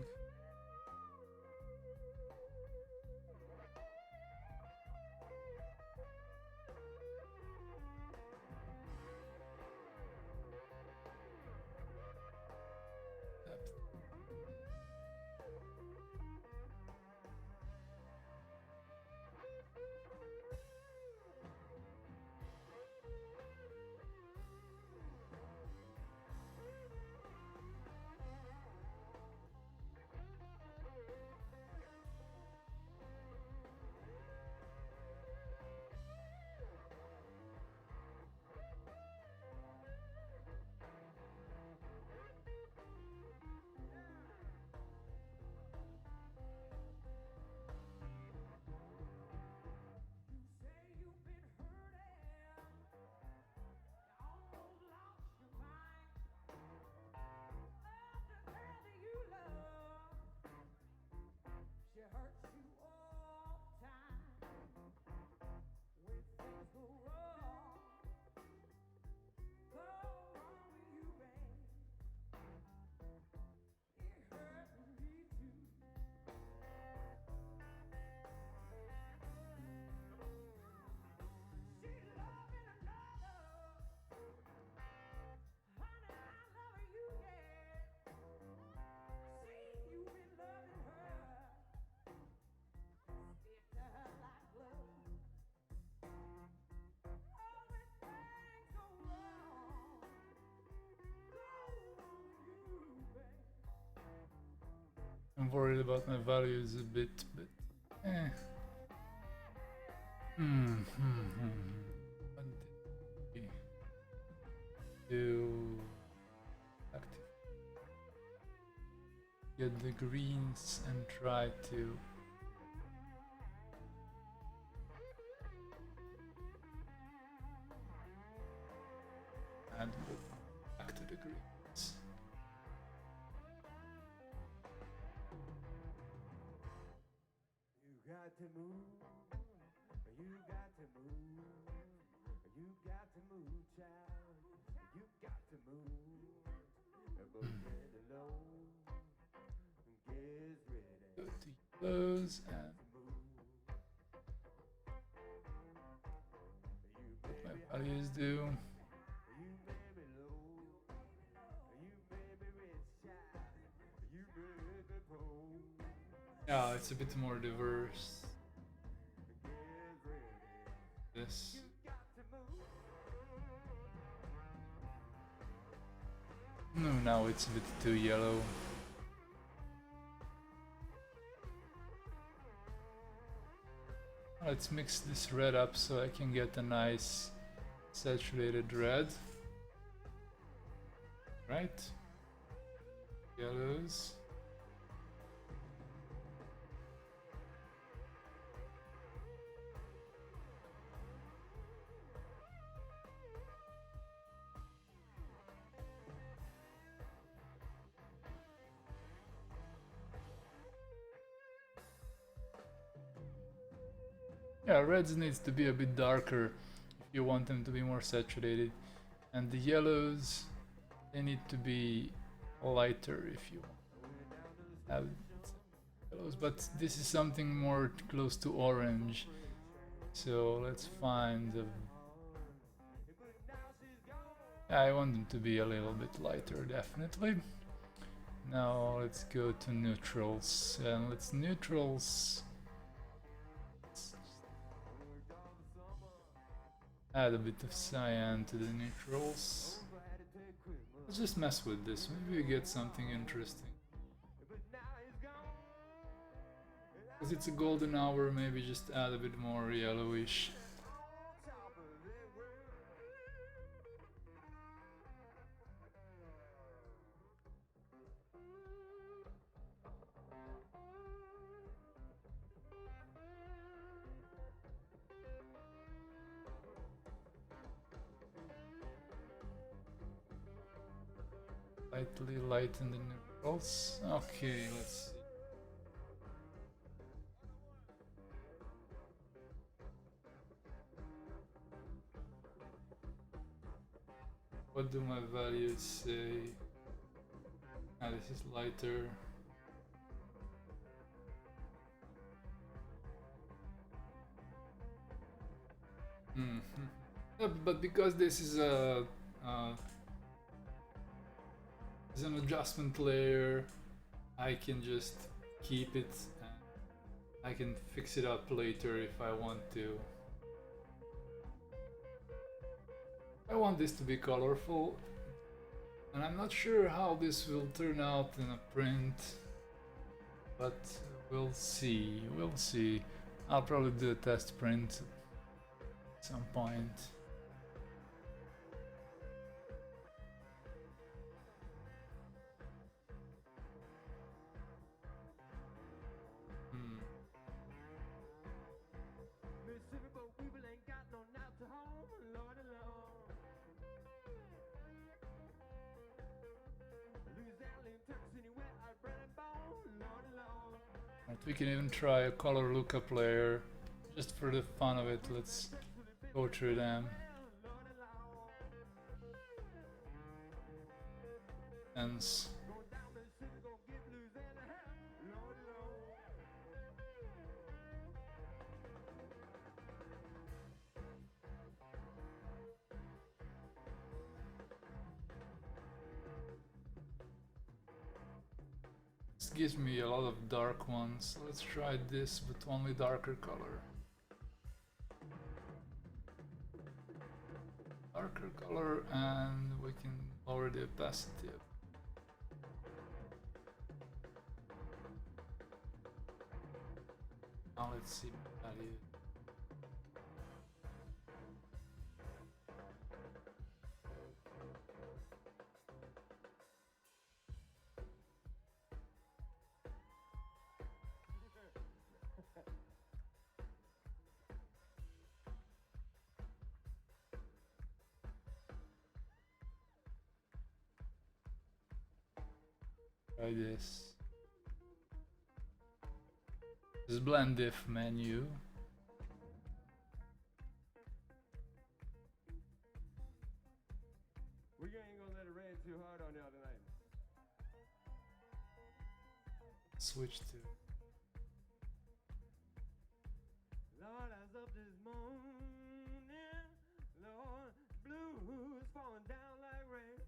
I'm worried about my values a bit, but eh. What did we do? Active. Get the greens and try to add back to the greens. You got to move, you got to move, you got to move, child. You got to move, but get alone, get ready. Go to close and what my values do. Yeah, it's a bit more diverse. This. No, now it's a bit too yellow. Let's mix this red up so I can get a nice saturated red. Right? Yellows. Yeah, reds needs to be a bit darker if you want them to be more saturated. And the yellows, they need to be lighter if you have yellows, but this is something more close to orange. So let's find the... I want them to be a little bit lighter, definitely. Now let's go to neutrals, and let's add a bit of cyan to the neutrals. Let's just mess with this, maybe we get something interesting. Because it's a golden hour, maybe just add a bit more yellowish. Slightly lighten the neutrals. Okay, let's see. What do my values say? Ah, this is lighter. Yeah, but because this is a is an adjustment layer, I can just keep it and I can fix it up later if I want to. I want this to be colorful, and I'm not sure how this will turn out in a print, but we'll see, I'll probably do a test print at some point. We can even try a color lookup layer, just for the fun of it. Let's go through them. Ends. This gives me a lot of dark ones. Let's try this with only darker color. Darker color, and we can lower the opacity. Now let's see value. Try this. This blend diff menu. We ain't gonna let it rain too hard on y'all tonight. Switch to. Lord, I was up this morning, Lord, blues falling down like rain.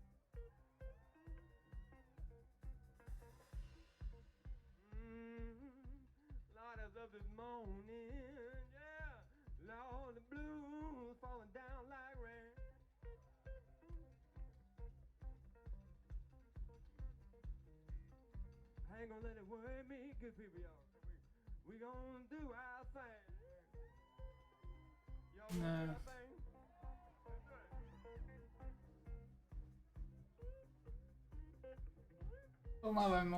Lord, I was up this morning, yeah, Lord, the blues falling down like rain. I ain't gonna let it worry me, good people, y'all. We gonna do our thing. Y'all gonna do our thing? Well, now I'm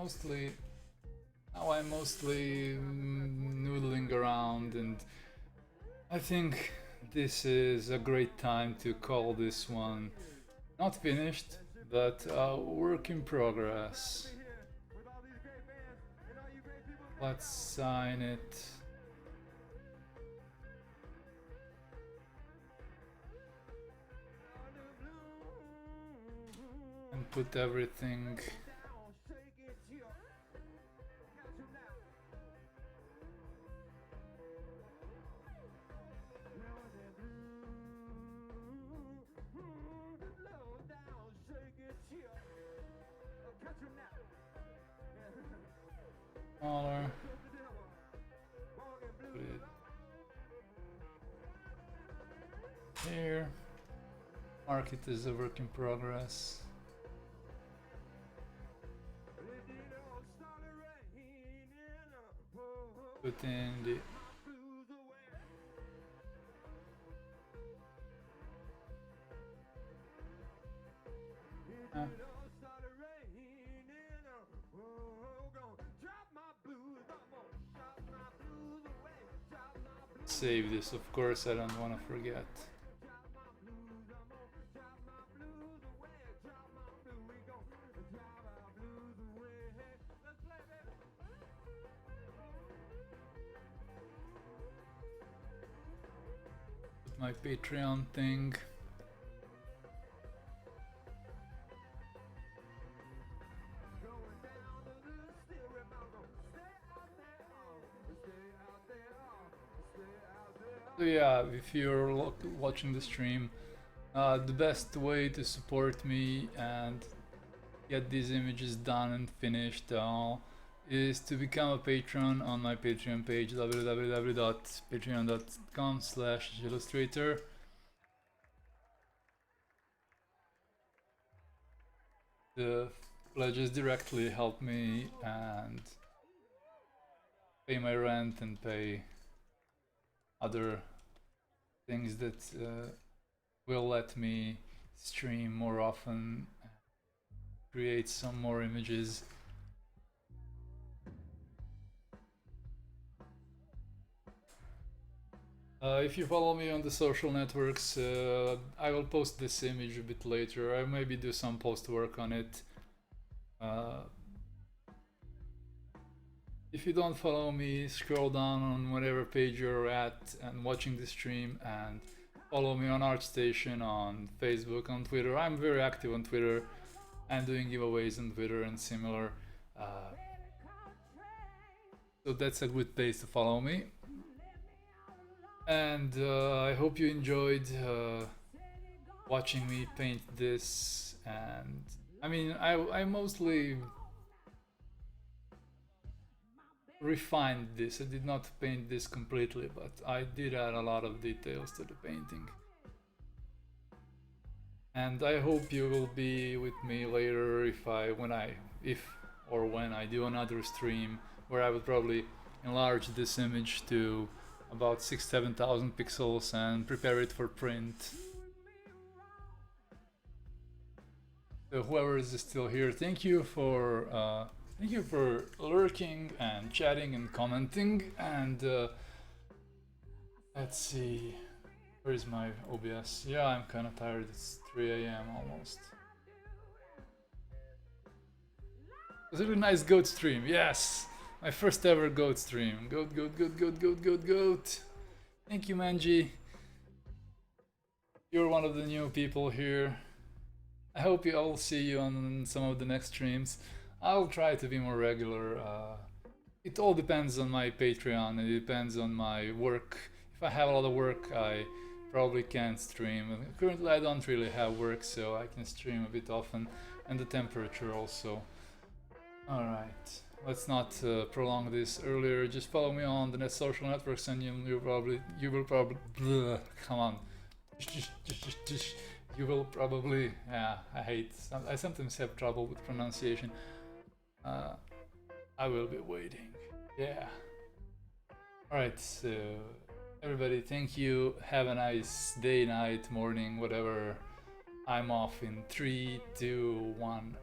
mostly noodling around, and I think this is a great time to call this one not finished, but a work in progress. Let's sign it. put everything. Smaller. Put it here. Mark it as a work in progress. Put in the save this, of course, I don't want to forget. Put my Patreon thing. So yeah, if you're watching the stream, the best way to support me and get these images done and finished is to become a patron on my Patreon page, www.patreon.com/Zhillustrator. The pledges directly help me and pay my rent and pay other things that will let me stream more often, create some more images. If you follow me on the social networks, I will post this image a bit later. I maybe do some post work on it. If you don't follow me, scroll down on whatever page you're at and watching the stream, and follow me on ArtStation, on Facebook, on Twitter. I'm very active on Twitter and doing giveaways on Twitter and similar. So that's a good place to follow me. And I hope you enjoyed watching me paint this. And I mean, I mostly refined this. I did not paint this completely, but I did add a lot of details to the painting. And I hope you will be with me later if when I do another stream where I will probably enlarge this image to about 6,000-7,000 pixels and prepare it for print. So whoever is still here, thank you for lurking and chatting and commenting. And let's see, where is my OBS? Yeah, I'm kind of tired. It's 3 AM almost. It was a really nice goat stream. Yes, my first ever goat stream. Goat, goat, goat, goat, goat, goat, goat. Thank you, Manji. You're one of the new people here. I hope I'll see you on some of the next streams. I'll try to be more regular. It all depends on my Patreon. It depends on my work. If I have a lot of work, I probably can't stream. Currently, I don't really have work, so I can stream a bit often, and the temperature also. All right, let's not prolong this earlier. Just follow me on the social networks, and you will probably come on. You will probably, yeah, I sometimes have trouble with pronunciation. I will be waiting, yeah. Alright, so everybody, thank you. Have a nice day, night, morning, whatever. I'm off in 3, 2, 1.